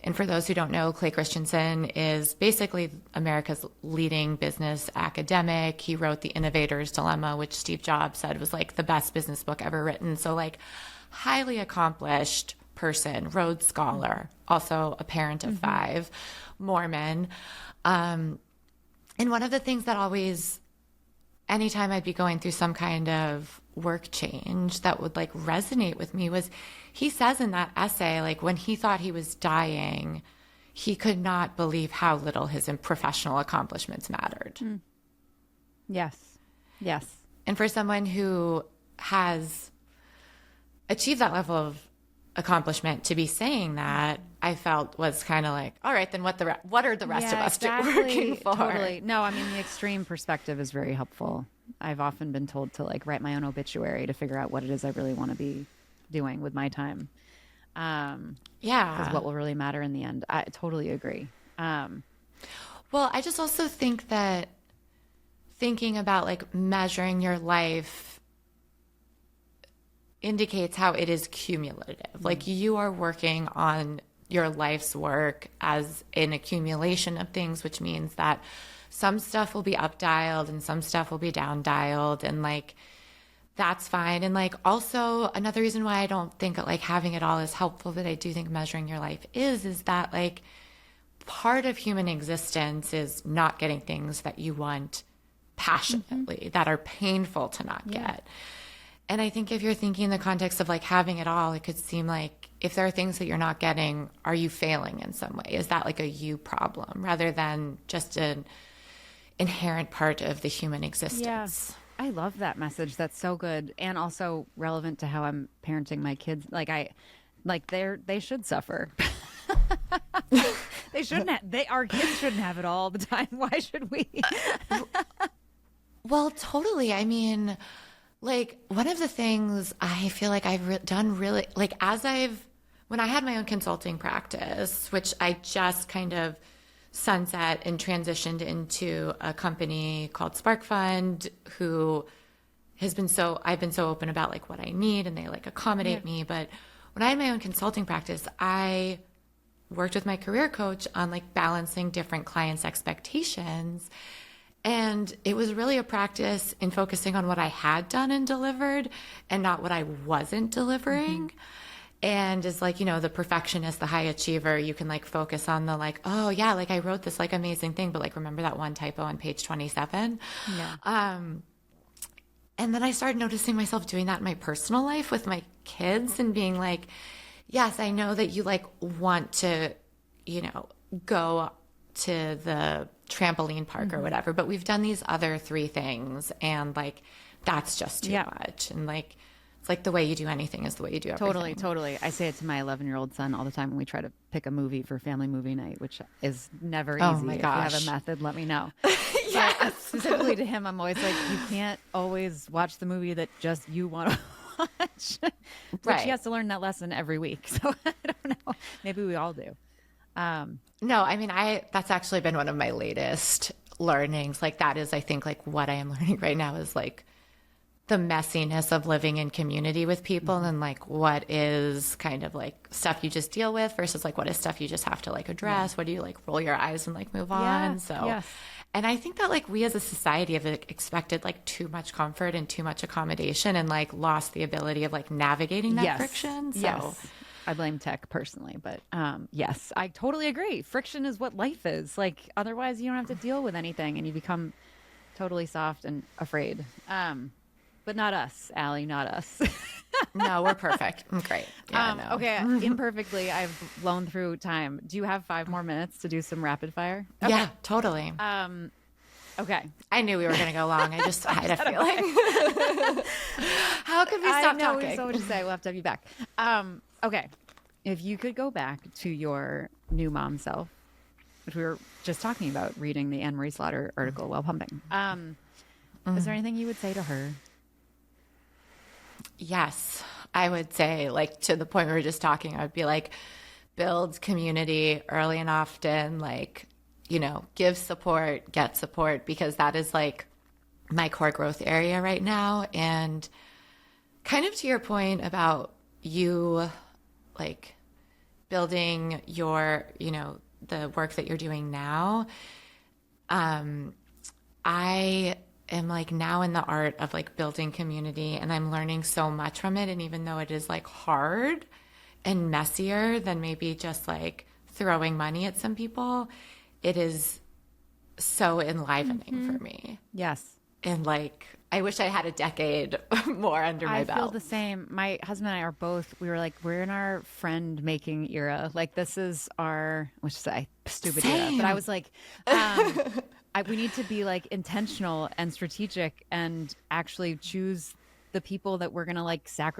And for those who don't know, Clay Christensen is basically America's leading business academic. He wrote The Innovator's Dilemma, which Steve Jobs said was like the best business book ever written. So like highly accomplished person, Rhodes Scholar, also a parent of 5, Mormon. And one of the things that always, anytime I'd be going through some kind of work change that would like resonate with me was, he says in that essay, like when he thought he was dying, he could not believe how little his professional accomplishments mattered. Yes. Yes. And for someone who has achieved that level of accomplishment to be saying that, I felt was kind of like, all right, then what are the rest of us working for? Totally. No, I mean, the extreme perspective is very helpful. I've often been told to like write my own obituary to figure out what it is I really want to be doing with my time. Because what will really matter in the end. I totally agree. Well, I just also think that thinking about like measuring your life indicates how it is cumulative. Like you are working on your life's work as an accumulation of things, which means that some stuff will be up dialed and some stuff will be down dialed, and like that's fine. And like also another reason why I don't think like having it all is helpful, but I do think measuring your life is that like part of human existence is not getting things that you want passionately, that are painful to not get. And I think if you're thinking in the context of like having it all, it could seem like if there are things that you're not getting, are you failing in some way? Is that like a you problem rather than just an inherent part of the human existence? I love that message. That's so good. And also relevant to how I'm parenting my kids. They should suffer. They shouldn't our kids shouldn't have it all the time. Why should we? Well, totally. I mean, like one of the things I feel like I've done really, like when I had my own consulting practice, which I just kind of sunset and transitioned into a company called Sparkfund, who I've been so open about like what I need, and they like accommodate me. But when I had my own consulting practice, I worked with my career coach on like balancing different clients' expectations. And it was really a practice in focusing on what I had done and delivered and not what I wasn't delivering. And is like, the perfectionist, the high achiever, you can like focus on the like, oh yeah, like I wrote this like amazing thing, but like remember that one typo on page 27? Yeah. And then I started noticing myself doing that in my personal life with my kids and being like, yes, I know that you like want to, go to the trampoline park or whatever, but we've done these other 3 things and like, that's just too much. And like, it's like the way you do anything is the way you do everything. Totally. I say it to my 11-year-old son all the time when we try to pick a movie for family movie night, which is never easy. Oh my gosh. If you have a method, let me know. Yes. But specifically to him, I'm always like, you can't always watch the movie that just you want to watch. Which he has to learn that lesson every week. So I don't know. Maybe we all do. No, I mean, that's actually been one of my latest learnings. Like that is, I think like what I am learning right now is like the messiness of living in community with people and like what is kind of like stuff you just deal with versus like what is stuff you just have to like address. What do you like roll your eyes and like move on? And I think that like we as a society have like, expected like too much comfort and too much accommodation and like lost the ability of like navigating that friction. So I blame tech personally, but yes, I totally agree. Friction is what life is. Like otherwise you don't have to deal with anything and you become totally soft and afraid. But not us, Allie, not us. No, we're perfect. I'm great. Yeah, no. Okay, imperfectly, I've blown through time. Do you have 5 more minutes to do some rapid fire? Okay. Yeah, totally. Okay. I knew we were going to go long. I had a feeling. How could we stop talking? I know so much to say. We'll have to have you back. Okay. If you could go back to your new mom self, which we were just talking about, reading the Anne Marie Slaughter article while pumping, is there anything you would say to her? Yes, I would say, like, to the point we were just talking, I would be like, build community early and often, like, give support, get support, because that is like my core growth area right now. And kind of to your point about you, like, building your, the work that you're doing now, I am like now in the art of like building community, and I'm learning so much from it. And even though it is like hard and messier than maybe just like throwing money at some people, it is so enlivening for me. Yes. And like, I wish I had a decade more under my belt. I feel the same. My husband and I are both, we were like, we're in our friend making era. Like this is our, which is a stupid era. But I was like, we need to be like intentional and strategic and actually choose the people that we're going to like we're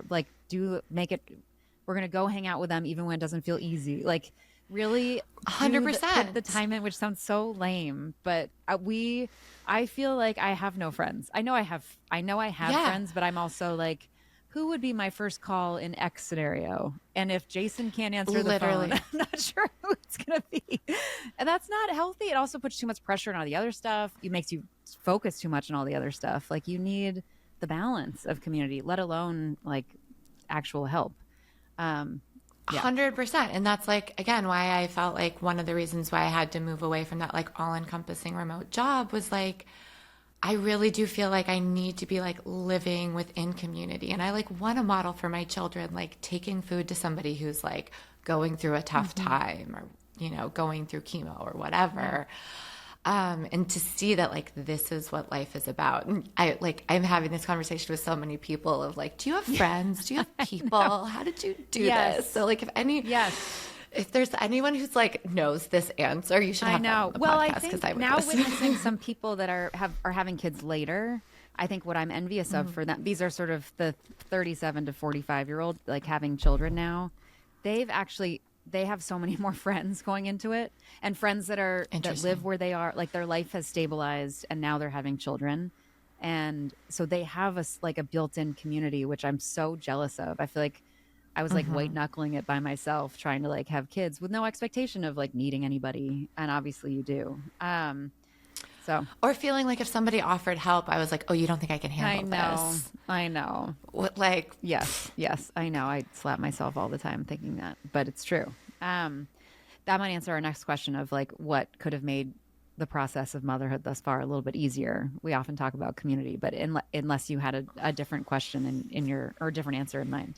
going to go hang out with them even when it doesn't feel easy. Like really 100% the time in, which sounds so lame, but I feel like I have no friends. I know I have friends, but I'm also like, who would be my first call in X scenario? And if Jason can't answer the phone, I'm not sure who it's going to be. And that's not healthy. It also puts too much pressure on all the other stuff. It makes you focus too much on all the other stuff. Like you need the balance of community, let alone like actual help. 100%. And that's like, again, why I felt like one of the reasons why I had to move away from that like all encompassing remote job was like, I really do feel like I need to be like living within community. And I like want to model for my children, like taking food to somebody who's like going through a tough time or, you know, going through chemo or whatever. And to see that like this is what life is about. And I'm having this conversation with so many people of like, do you have friends? Do you have people? How did you do this? So like if there's anyone who's like knows this answer, you should have them on the podcast, because I would now listen. witnessing some people that are having kids later, I think what I'm envious of for them, these are sort of the 37 to 45-year-old like having children now. They have so many more friends going into it, and friends that live where they are, like their life has stabilized and now they're having children. And so they have a built-in community, which I'm so jealous of. I feel like I was like white knuckling it by myself, trying to like have kids with no expectation of like meeting anybody. And obviously you do. Or feeling like if somebody offered help, I was like, oh, you don't think I can handle this? I know. What, like, yes, I know. I slap myself all the time thinking that, but it's true. That might answer our next question of like, what could have made the process of motherhood thus far a little bit easier. We often talk about community, but unless you had a different question or a different answer in mind.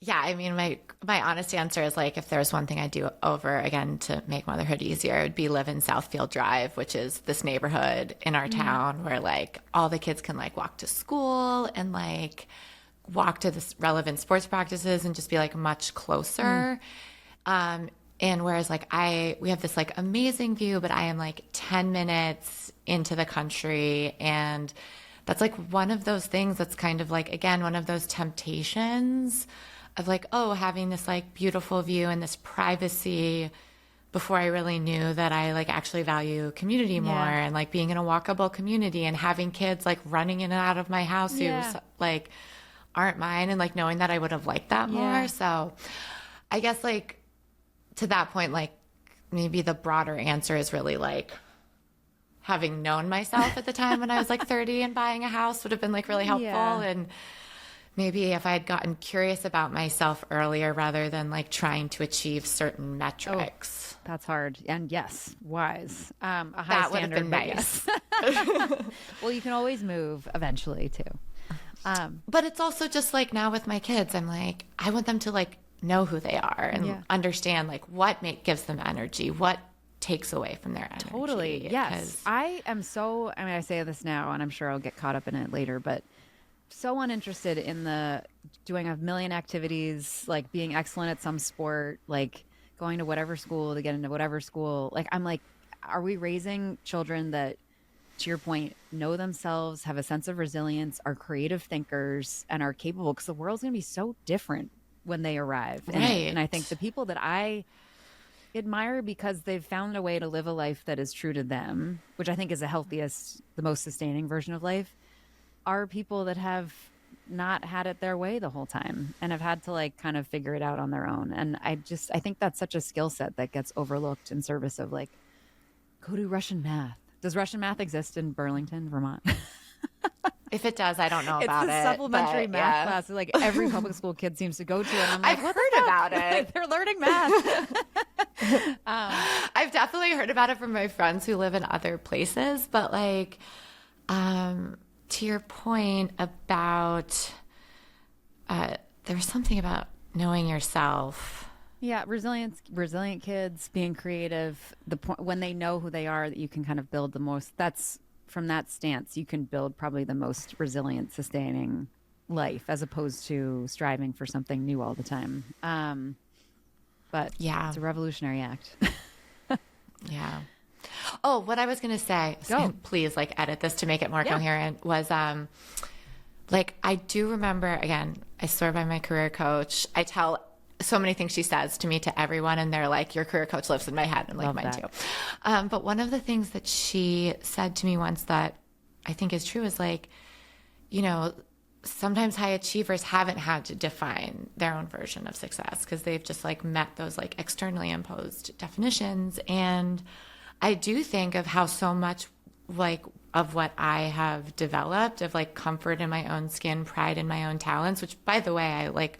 Yeah, I mean, my honest answer is like, if there's one thing I'd do over again to make motherhood easier, it would be live in Southfield Drive, which is this neighborhood in our town where like all the kids can like walk to school and like walk to the relevant sports practices and just be like much closer. And whereas like we have this like amazing view, but I am like 10 minutes into the country, and that's like one of those things that's kind of like, again, one of those temptations of like, oh, having this like beautiful view and this privacy before I really knew that I like actually value community more, and like being in a walkable community and having kids like running in and out of my house who like aren't mine, and like knowing that I would have liked that more. So I guess like to that point, like maybe the broader answer is really like having known myself at the time when I was like 30 and buying a house would have been like really helpful. And maybe if I had gotten curious about myself earlier rather than like trying to achieve certain metrics. Oh, that's hard. And yes, wise. A high that standard, would have been nice. Yes. Well, you can always move eventually too. But it's also just like now with my kids, I'm like, I want them to like know who they are and understand like what gives them energy, what takes away from their energy. Totally. Yes. I say this now and I'm sure I'll get caught up in it later, but so uninterested in doing a million activities, like being excellent at some sport, like going to whatever school to get into whatever school. Like, I'm like, are we raising children that, to your point, know themselves, have a sense of resilience, are creative thinkers, and are capable? Because the world's going to be so different when they arrive. Right. And I think the people that I admire because they've found a way to live a life that is true to them, which I think is the healthiest, the most sustaining version of life, are people that have not had it their way the whole time and have had to like kind of figure it out on their own. And I think that's such a skill set that gets overlooked in service of like, go do Russian math. Does Russian math exist in Burlington, Vermont? If it does, I don't know about it. It's a supplementary math class that like every public school kid seems to go to. And I'm like, I've heard about it. They're learning math. I've definitely heard about it from my friends who live in other places, but like, to your point about, there was something about knowing yourself. Yeah, resilient kids, being creative. The point when they know who they are, that you can kind of build the most. That's from that stance, you can build probably the most resilient, sustaining life, as opposed to striving for something new all the time. But it's a revolutionary act. Yeah. Oh, what I was going to say, please like edit this to make it more coherent, was like, I do remember, again, I swear by my career coach, I tell so many things she says to me, to everyone, and they're like, your career coach lives in my head. And I'm like, mine too. But one of the things that she said to me once that I think is true is like, you know, sometimes high achievers haven't had to define their own version of success because they've just like met those like externally imposed definitions. And I do think of how so much like of what I have developed of like comfort in my own skin, pride in my own talents, which by the way, I like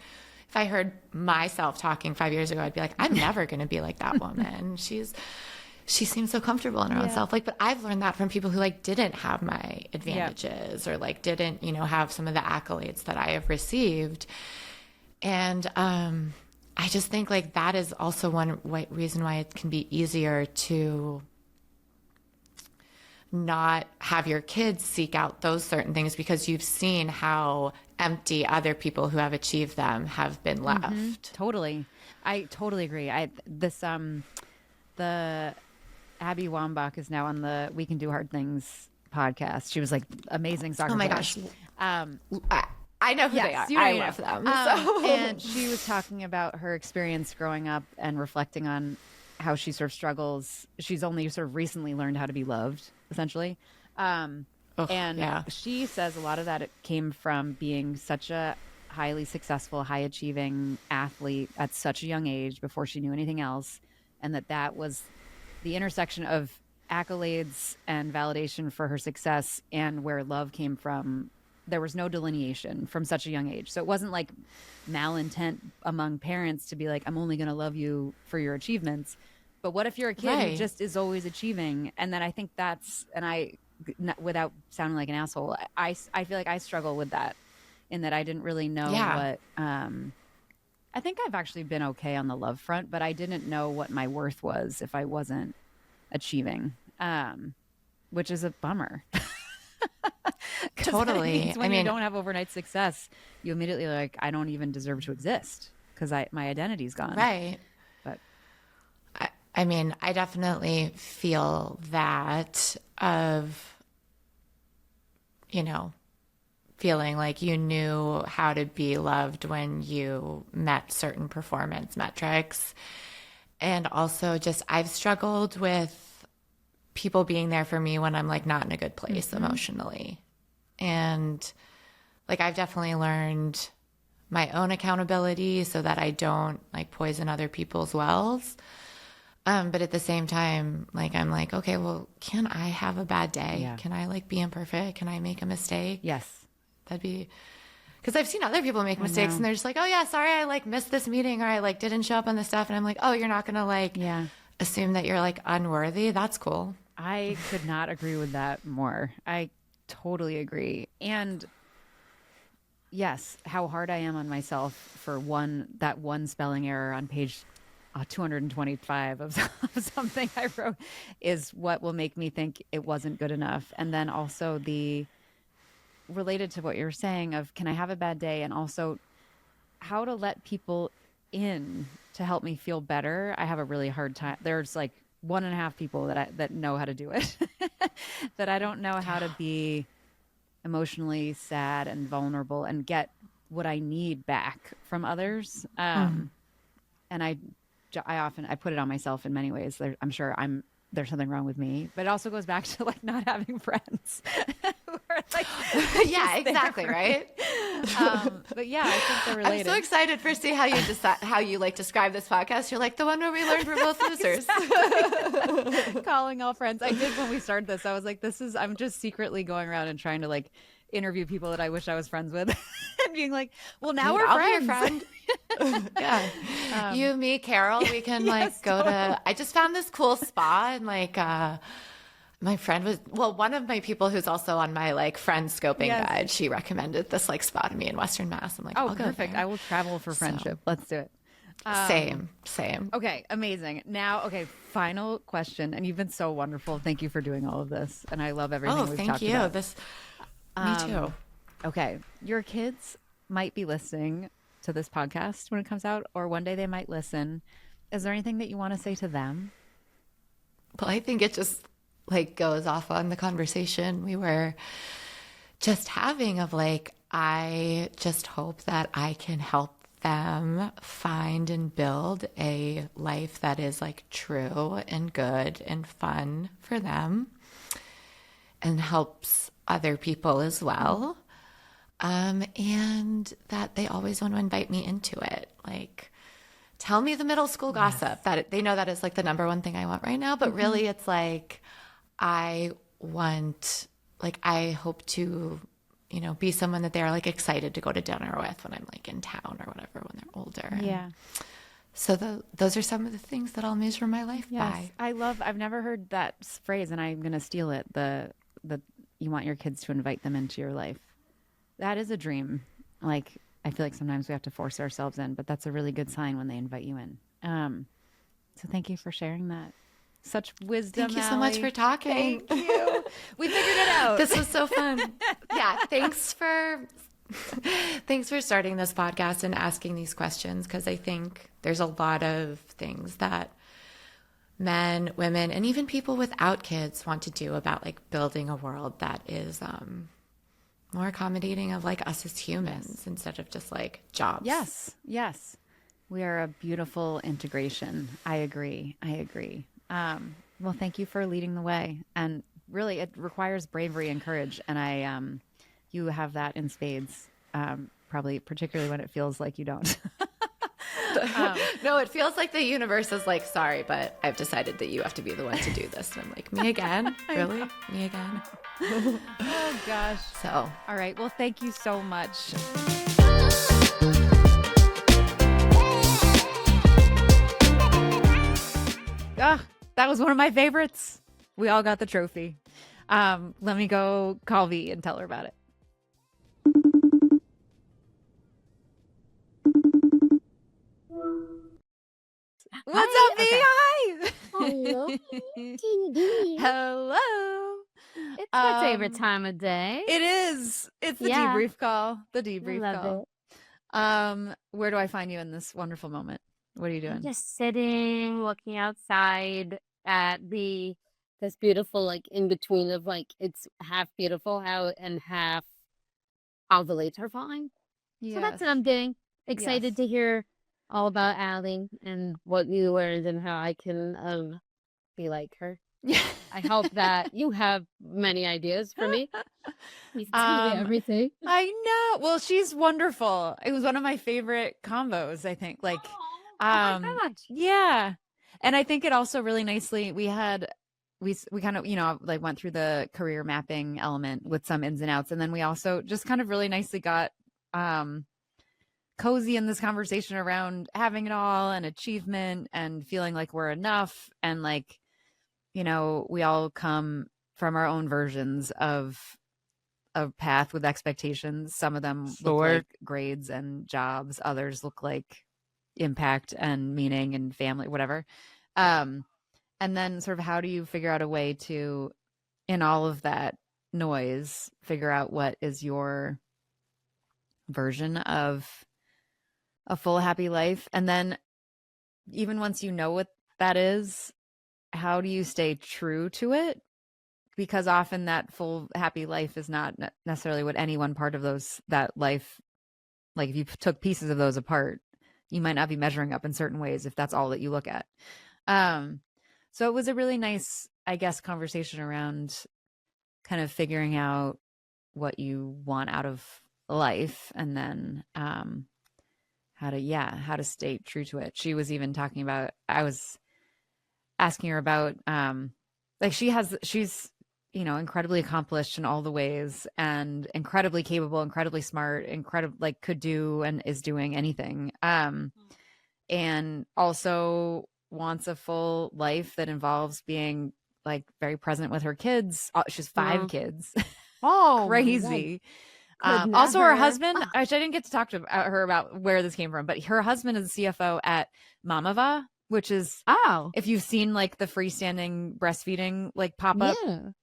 if I heard myself talking 5 years ago, I'd be like, I'm never going to be like that woman. She seems so comfortable in her own self. Like, but I've learned that from people who like didn't have my advantages or like didn't, you know, have some of the accolades that I have received. And I just think like that is also one reason why it can be easier to not have your kids seek out those certain things, because you've seen how empty other people who have achieved them have been left. Mm-hmm. Totally. I totally agree. The Abby Wambach is now on the We Can Do Hard Things podcast. She was like amazing soccer player. Gosh. I know who they are. I love them. And she was talking about her experience growing up and reflecting on how she sort of struggles. She's only sort of recently learned how to be loved, essentially. She says a lot of that it came from being such a highly successful, high achieving athlete at such a young age before she knew anything else. And that was the intersection of accolades and validation for her success and where love came from. There was no delineation from such a young age. So it wasn't like malintent among parents to be like, I'm only going to love you for your achievements. But what if you're a kid who just is always achieving? And then I think without sounding like an asshole, I feel like I struggle with that, in that I didn't really know what, I think I've actually been okay on the love front, but I didn't know what my worth was if I wasn't achieving, which is a bummer. Totally. When you don't have overnight success, you immediately are like, I don't even deserve to exist because my identity's gone. Right. But I mean, I definitely feel that of, you know, feeling like you knew how to be loved when you met certain performance metrics. And also just I've struggled with people being there for me when I'm like not in a good place emotionally. And like I've definitely learned my own accountability so that I don't like poison other people's wells. But at the same time, like I'm like, okay, well, can I have a bad day? Yeah. Can I like be imperfect? Can I make a mistake? yes. That'd be, because I've seen other people make mistakes and they're just like, oh yeah, sorry, I like missed this meeting or I like didn't show up on the stuff. And I'm like, oh, you're not going to like assume that you're like unworthy. That's cool. I could not agree with that more. I totally agree. And yes, how hard I am on myself for that one spelling error on page 225 of something I wrote is what will make me think it wasn't good enough. And then also related to what you're saying of, can I have a bad day? And also how to let people in to help me feel better. I have a really hard time. There's like 1.5 people that know how to do it, that I don't know how to be emotionally sad and vulnerable and get what I need back from others. And I often put it on myself in many ways. I'm sure there's something wrong with me, but it also goes back to like not having friends. Like, yeah, exactly. Right. But yeah, I think they're related. I'm so excited for see how you like describe this podcast. You're like the one where we learned we're both losers. Calling all friends. I did when we started this. I was like, I'm just secretly going around and trying to like interview people that I wish I was friends with and being like, well, now we're friends. Be your friend. Yeah. You, me, Carol, we can like go to, I just found this cool spa and like, my friend one of my people who's also on my like friend scoping guide, she recommended this like spa to me in Western Mass. I'm like, oh, I'll go perfect. there. I will travel for friendship. So, let's do it. Same. Okay. Amazing. Now, final question. And you've been so wonderful. Thank you for doing all of this. And I love everything we've talked about. Me too. Okay. Your kids might be listening to this podcast when it comes out, or one day they might listen. Is there anything that you want to say to them? Well, I think it just like goes off on the conversation we were just having of like, I just hope that I can help them find and build a life that is like true and good and fun for them and helps other people as well. And that they always want to invite me into it. Like, tell me the middle school gossip that they know that is like the number one thing I want right now. But really it's like, I hope to you know, be someone that they're like excited to go to dinner with when I'm like in town or whatever when they're older. Yeah. So those are some of the things that I'll measure my life by. I've never heard that phrase, and I'm going to steal it. The you want your kids to invite them into your life. That is a dream. Like, I feel like sometimes we have to force ourselves in, but that's a really good sign when they invite you in. So thank you for sharing that. Such wisdom. Thank you so much for talking. Thank you. We figured it out. This was so fun. Yeah. Thanks for starting this podcast and asking these questions, because I think there's a lot of things that men, women, and even people without kids want to do about like building a world that is more accommodating of like us as humans instead of just like jobs. Yes. Yes. We are a beautiful integration. I agree. Well, thank you for leading the way. And really, it requires bravery and courage. And you have that in spades, probably particularly when it feels like you don't. No, it feels like the universe is like, sorry, but I've decided that you have to be the one to do this. And I'm like, me again? Really? Me again? Oh, gosh. So, all right. Well, thank you so much. That was one of my favorites. We all got the trophy. Let me go call V and tell her about it. What's up, V? Okay. Hi. Hello. Hello. It's my favorite time of day. It is. It's the Yeah. debrief call. The I debrief love call. it. Where do I find you in this wonderful moment? What are you doing? I'm just sitting, looking outside at this beautiful like in between of like it's half beautiful how and half how the lights are falling. So that's what I'm doing. Excited to hear all about Allie and what you learned and how I can be like her. Yeah. I hope that you have many ideas for me. You can tell me everything. I know. Well, she's wonderful. It was one of my favorite combos, I think. Like, Oh my gosh. yeah. And I think it also really nicely, we kind of, you know, like went through the career mapping element with some ins and outs. And then we also just kind of really nicely got cozy in this conversation around having it all and achievement and feeling like we're enough. And like, you know, we all come from our own versions of a path with expectations. Some of them look like grades and jobs. Others look like impact and meaning and family, whatever. And then sort of how do you figure out a way to, in all of that noise, figure out what is your version of a full, happy life? And then even once you know what that is, how do you stay true to it? Because often that full, happy life is not necessarily what any one part of that life, like if you took pieces of those apart, you might not be measuring up in certain ways if that's all that you look at. So it was a really nice, I guess, conversation around kind of figuring out what you want out of life and then how to stay true to it. She was even talking about, I was asking her about like she's you know, incredibly accomplished in all the ways and incredibly capable, incredibly smart, like could do and is doing anything. And also wants a full life that involves being like very present with her kids. She's 5 kids. Oh, crazy. Could Also her never. husband, which I didn't get to talk to her about where this came from, but her husband is the CFO at Mamava, which is, if you've seen like the freestanding breastfeeding like pop-up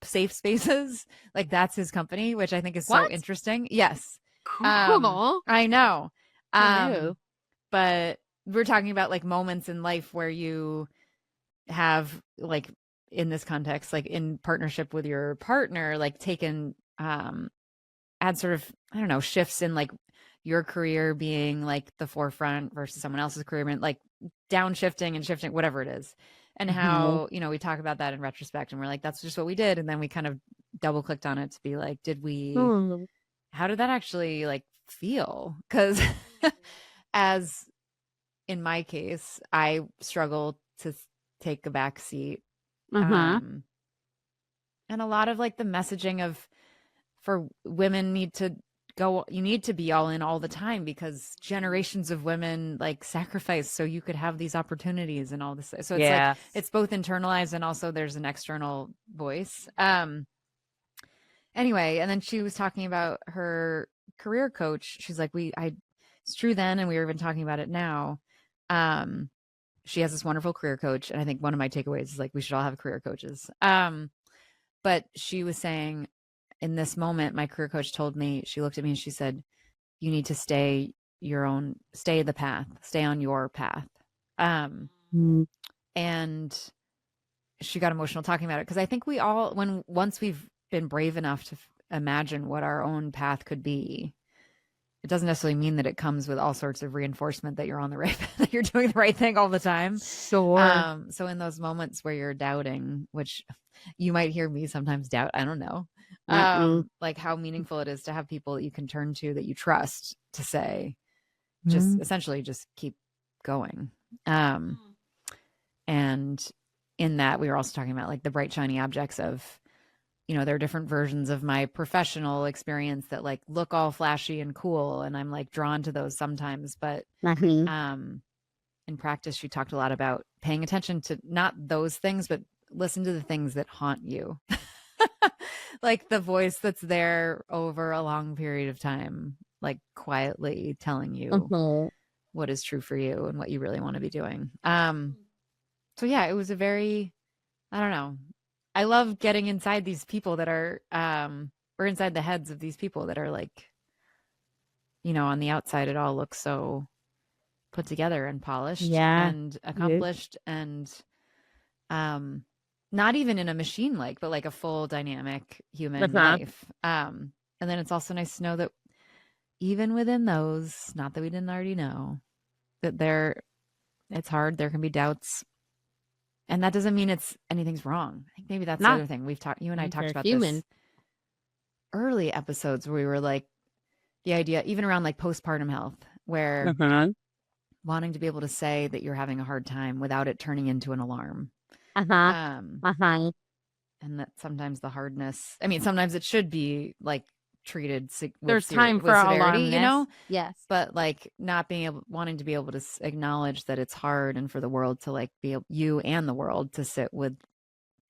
safe spaces, like that's his company, which I think is so interesting. Yes. Cool. I know. Who But we're talking about like moments in life where you have like in this context, like in partnership with your partner, like taken had sort of, I don't know, shifts in like your career being like the forefront versus someone else's career, like downshifting and shifting, whatever it is. And how, you know, we talk about that in retrospect and we're like, that's just what we did. And then we kind of double clicked on it to be like, how did that actually like feel? Because as in my case, I struggle to take a back seat. And a lot of like the messaging of for women you need to be all in all the time, because generations of women like sacrifice so you could have these opportunities and all this. So it's like, it's both internalized and also there's an external voice. Anyway, and then she was talking about her career coach. She's like, it's true then, and we were even talking about it now. She has this wonderful career coach, and I think one of my takeaways is like, we should all have career coaches. But she was saying, in this moment, my career coach told me, she looked at me and she said, you need to stay the path, stay on your path. And she got emotional talking about it, because I think we all, once we've been brave enough to imagine what our own path could be, it doesn't necessarily mean that it comes with all sorts of reinforcement that you're on the right, that you're doing the right thing all the time. Sure. So in those moments where you're doubting, which you might hear me sometimes doubt, I don't know, like how meaningful it is to have people that you can turn to, that you trust, to say, just essentially just keep going. And in that, we were also talking about like the bright, shiny objects of, there are different versions of my professional experience that like look all flashy and cool, and I'm like drawn to those sometimes. But in practice, she talked a lot about paying attention to not those things, but listen to the things that haunt you. Like the voice that's there over a long period of time, like quietly telling you what is true for you and what you really want to be doing. So yeah, it was a very, I don't know. I love getting inside these people that are, or inside the heads of these people that are like, on the outside, it all looks so put together and polished and accomplished and, not even in a machine like, but like a full dynamic human life. And then it's also nice to know that even within those, not that we didn't already know, that it's hard. There can be doubts. And that doesn't mean anything's wrong. I think maybe that's the other thing you and I talked about this early episodes, where we were like, the idea, even around like postpartum health, where wanting to be able to say that you're having a hard time without it turning into an alarm. And that sometimes the hardness, I mean, sometimes it should be like treated there's time for severity, yes, but like not wanting to be able to acknowledge that it's hard, and for the world to like be you and the world to sit with,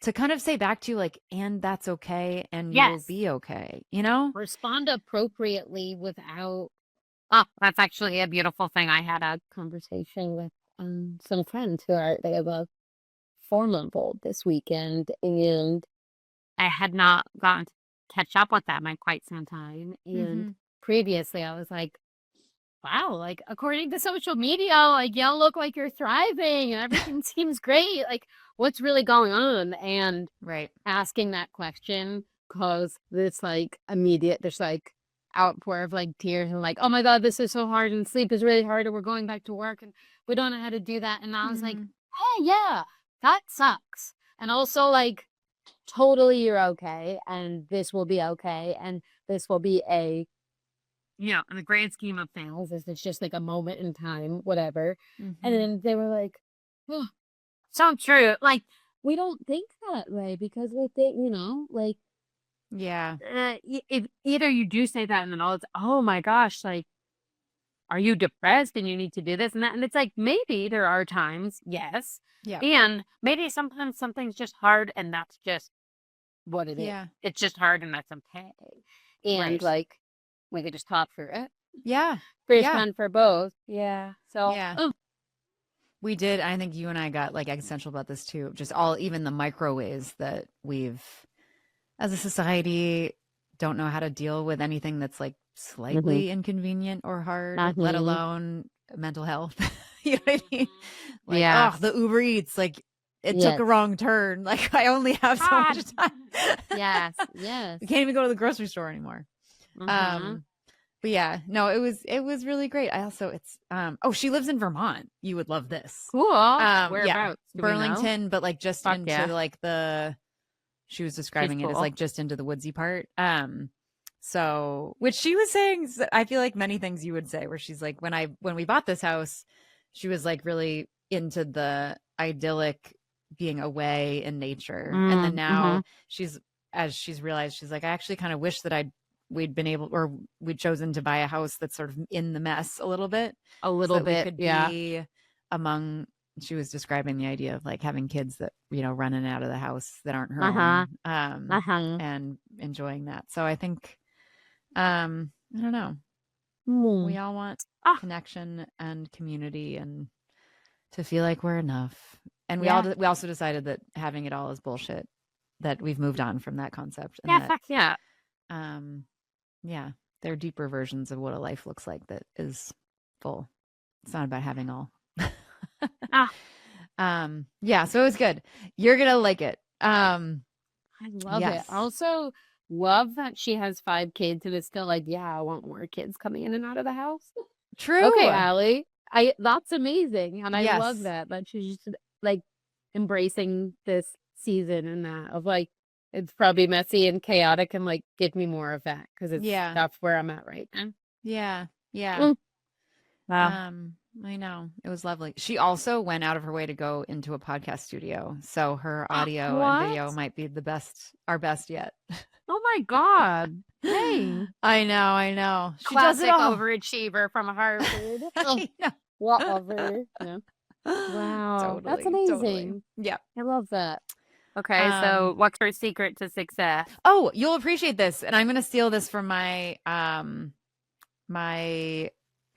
to kind of say back to you like, and that's okay, and you will be okay, respond appropriately without that's actually a beautiful thing. I had a conversation with some friends they have a 4-month-old this weekend, and I had not gotten to catch up with them in quite some time. And previously I was like, wow, like according to social media, like you look like you're thriving and everything seems great. Like what's really going on? And asking that question caused this like immediate, there's like outpour of like tears and like, oh my God, this is so hard and sleep is really hard and we're going back to work and we don't know how to do that. And I was like, hey, yeah, that sucks. And also like, totally you're okay, and this will be okay, and this will be in the grand scheme of things, it's just like a moment in time, whatever. And then they were like, oh, so true. Like, we don't think that way because we think, like, if either you do say that and then all it's, oh my gosh, like, are you depressed and you need to do this and that? And it's like, maybe there are times, yes. Yeah. And maybe sometimes something's just hard and that's just what it is. It's just hard and that's okay. And like, we could just talk through it. Yeah. First fun for both. Yeah. So, we did. I think you and I got like existential about this too. Just even the micro ways that we've, as a society, don't know how to deal with anything that's like slightly inconvenient or hard, let alone mental health. You know what I mean? Like, the Uber Eats, like it took a wrong turn. Like I only have so much time. Yes. We can't even go to the grocery store anymore. But yeah, no, it was really great. I also, she lives in Vermont. You would love this. Cool. Whereabouts? Burlington, but like just into like she was describing it as like just into the woodsy part. So, which she was saying, I feel like many things you would say, where she's like, when we bought this house, she was like really into the idyllic being away in nature. And then now she's realized, she's like, I actually kind of wish that I'd we'd chosen to buy a house that's sort of in the mess a little bit. A So little that we bit, could yeah. be among, she was describing the idea of like having kids that, running out of the house that aren't her Uh-huh. own, Uh-huh. and enjoying that. So I think, I don't know, Mm. we all want Ah. connection and community and to feel like we're enough. And we Yeah. also decided that having it all is bullshit, that we've moved on from that concept. And Yeah, that, fuck yeah. yeah, there are deeper versions of what a life looks like that is full. It's not about having all. Ah, Yeah, so it was good. You're gonna like it. I love it. Yes. I also love that she has 5 kids and is still like, yeah, I want more kids coming in and out of the house. True. Okay, Allie. That's amazing. And I love Yes. that she's just like embracing this season and that of like, it's probably messy and chaotic and like, give me more of that because that's where I'm at right now. Yeah. Yeah. Mm. Wow. I know. It was lovely. She also went out of her way to go into a podcast studio. So her audio and video What? might be our best yet. Oh my God. Dang. I know. She does Classic it all. overachiever from Harvard. I know. Whatever. Yeah. Wow. That's Totally. amazing. Yeah. I love that. Okay, so what's her secret to success? Oh, you'll appreciate this. And I'm going to steal this from my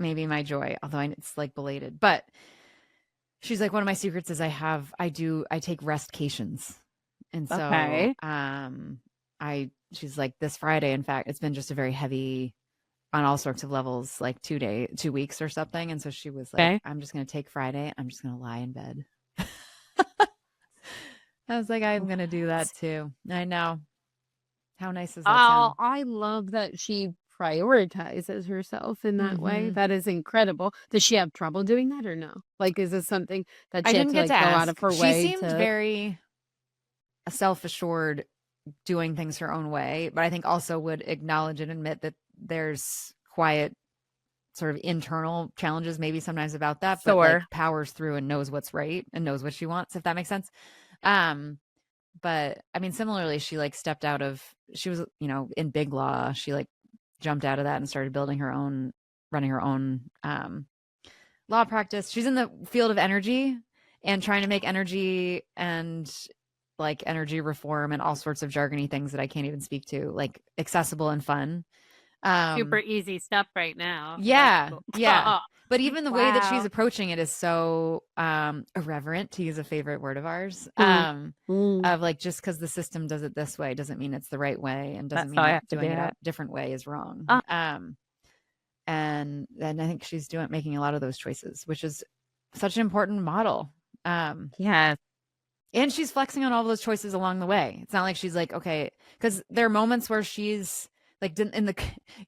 maybe my joy, although it's like belated. But she's like, one of my secrets is I take restcations. And so Okay. she's like, this Friday, in fact, it's been just a very heavy on all sorts of levels, like 2 weeks or something. And so she was like, Okay. I'm just going to take Friday. I'm just going to lie in bed. I was like, I'm going to do that too. I know. How nice does that sound? I love that she prioritizes herself in that way. That is incredible. Does she have trouble doing that or no? Like, is this something that I she didn't had get to to like go ask. out of her She way seemed to? very self-assured, doing things her own way, but I think also would acknowledge and admit that there's quiet sort of internal challenges maybe sometimes about that, but like powers through and knows what's right and knows what she wants, if that makes sense. But I mean, similarly, she like stepped out of, she was, in big law. She like jumped out of that and started running her own law practice. She's in the field of energy and trying to make energy and like energy reform and all sorts of jargony things that I can't even speak to, like accessible and fun. Super easy stuff right now. Yeah. Cool. Yeah. But even the way that she's Wow. approaching it is so irreverent, to use a favorite word of ours. Mm. Of like, just because the system does it this way doesn't mean it's the right way, and doesn't That's mean how I that have to doing do it a it. different way is wrong. Oh. And I think she's making a lot of those choices, which is such an important model. Yes. And she's flexing on all those choices along the way. It's not like she's like, okay, because there are moments where she's like,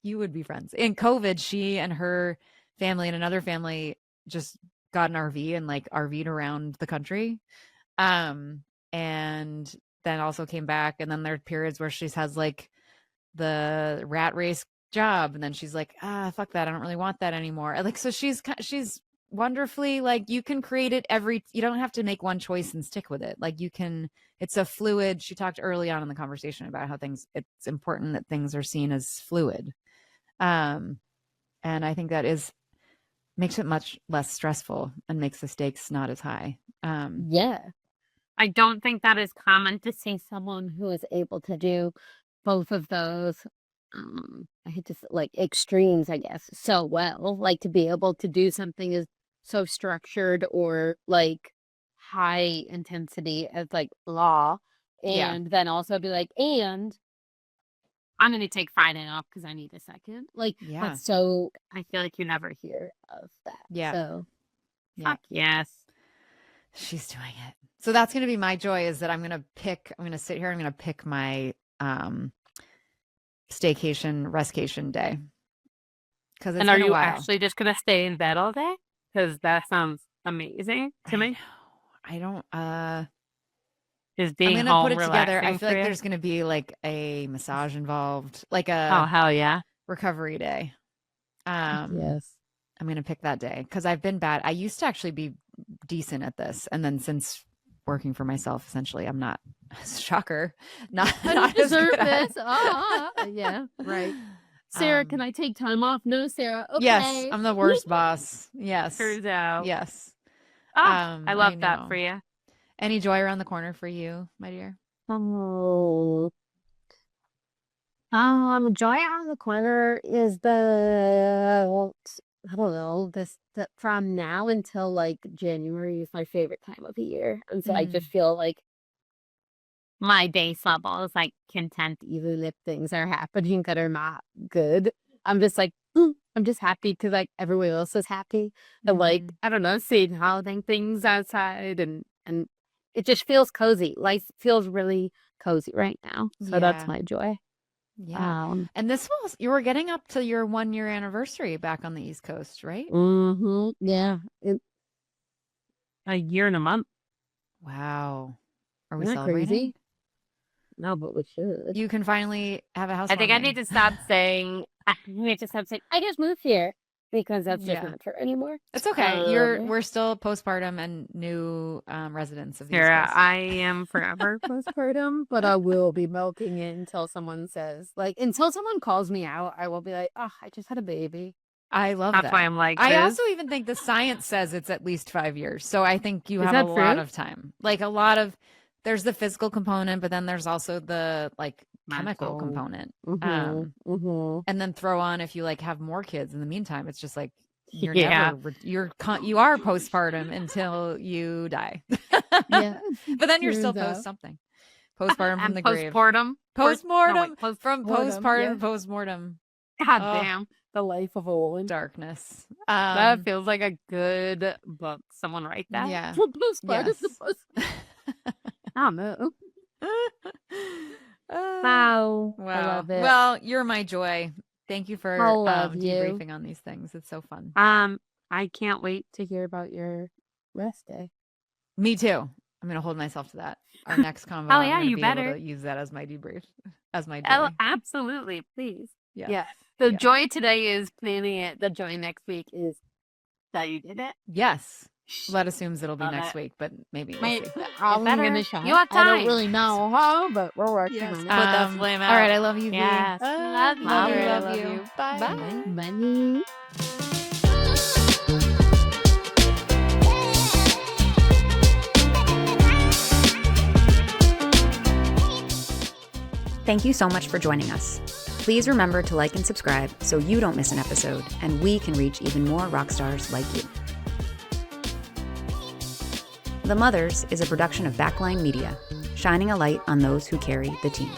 you would be friends. In COVID, she and her family and another family just got an RV and like RV'd around the country. And then also came back. And then there are periods where she has like the rat race job. And then she's like, fuck that. I don't really want that anymore. Like, so she's wonderfully, like, you can create it you don't have to make one choice and stick with it. Like it's a fluid. She talked early on in the conversation about how it's important that things are seen as fluid. And I think that makes it much less stressful and makes the stakes not as high. Yeah. I don't think that is common to see someone who is able to do both of those. I hate to like extremes, I guess, so well. Like to be able to do something is so structured or like high intensity as like law, and then also be like, and I'm gonna take Friday off because I need a second. Like that's so. I feel like you never hear of that. Yeah. So, fuck yes. She's doing it. So that's going to be my joy, is that I'm going to sit here. I'm going to pick my staycation, restcation day. And are you actually just going to stay in bed all day? Because that sounds amazing to me. I don't, Just being I'm home, going to put it together. I feel like you? there's going to be like a massage involved, like Oh, hell yeah. recovery day. Yes. I'm going to pick that day because I've been bad. I used to actually be decent at this. And then since working for myself, essentially, I'm not Shocker. Not I not don't as deserve good at- this. Yeah, right. Sarah, can Um, I take time off? No, Sarah. Okay. Yes, I'm the worst boss. Yes. Turns out. Yes. I I love that know. for you. Any joy around the corner for you, my dear? Oh. Joy on the corner is I don't know, from now until like January is my favorite time of the year. And so I just feel like my base level is like content, even if things are happening that are not good. I'm just like, I'm just happy because like everyone else is happy. And like, I don't know, seeing holiday things outside and it just feels cozy. Life feels really cozy right now. So that's Yeah. my joy. Yeah. And this was, you were getting up to your 1-year anniversary back on the East Coast, right? Yeah. A year and a month. Wow. Are we Isn't that celebrating? crazy? No, but we should. You can finally have a house. I think I need to stop saying, I just moved here because that's just Yeah. not true anymore. It's okay. We're still postpartum and new residents of the East Sarah, Coast. I am forever postpartum, but I will be milking it until someone says, like, until someone calls me out, I will be like, oh, I just had a baby. I love That's that. why I'm like I this. also even think the science says it's at least 5 years. So I think you Is have that a lot true? of time. Like a lot of, there's the physical component, but then there's also the like chemical Mental. component. And then throw on if you like have more kids in the meantime, it's just like you're Yeah. never you are postpartum until you die. Yeah. But then you're still Turns out. post something. Postpartum from And the grave. postpartum. Postmortem from postpartum, postpartum yeah. postmortem God Oh. damn. The life of a woman. darkness. That feels like a good book. Someone write that. Yeah. Postpartum. Yes. I don't know. Wow. I love it. Well, you're my joy. Thank you for I love you. debriefing on these things. It's so fun. I can't wait to hear about your rest day. Me too. I'm gonna hold myself to that. Our next convo. Oh, I'm yeah, gonna you be able better. to use that as my debrief, as my joy. Oh, absolutely. Please. Yes. Yeah. The Yeah. joy today is planning it. The joy next week is that you did it. Yes. That assumes it'll be Love next it. week, but maybe we'll Wait, see. I'm better. gonna try. You have I don't time. really know how, but we're working Yes. on it. Put that flame All right. out. I love you. V. Yes. Love you. Love you. I Love you. Bye. Bye. Thank you so much for joining us. Please remember to like and subscribe so you don't miss an episode and we can reach even more rock stars like you. The Mothers is a production of Backline Media, shining a light on those who carry the team.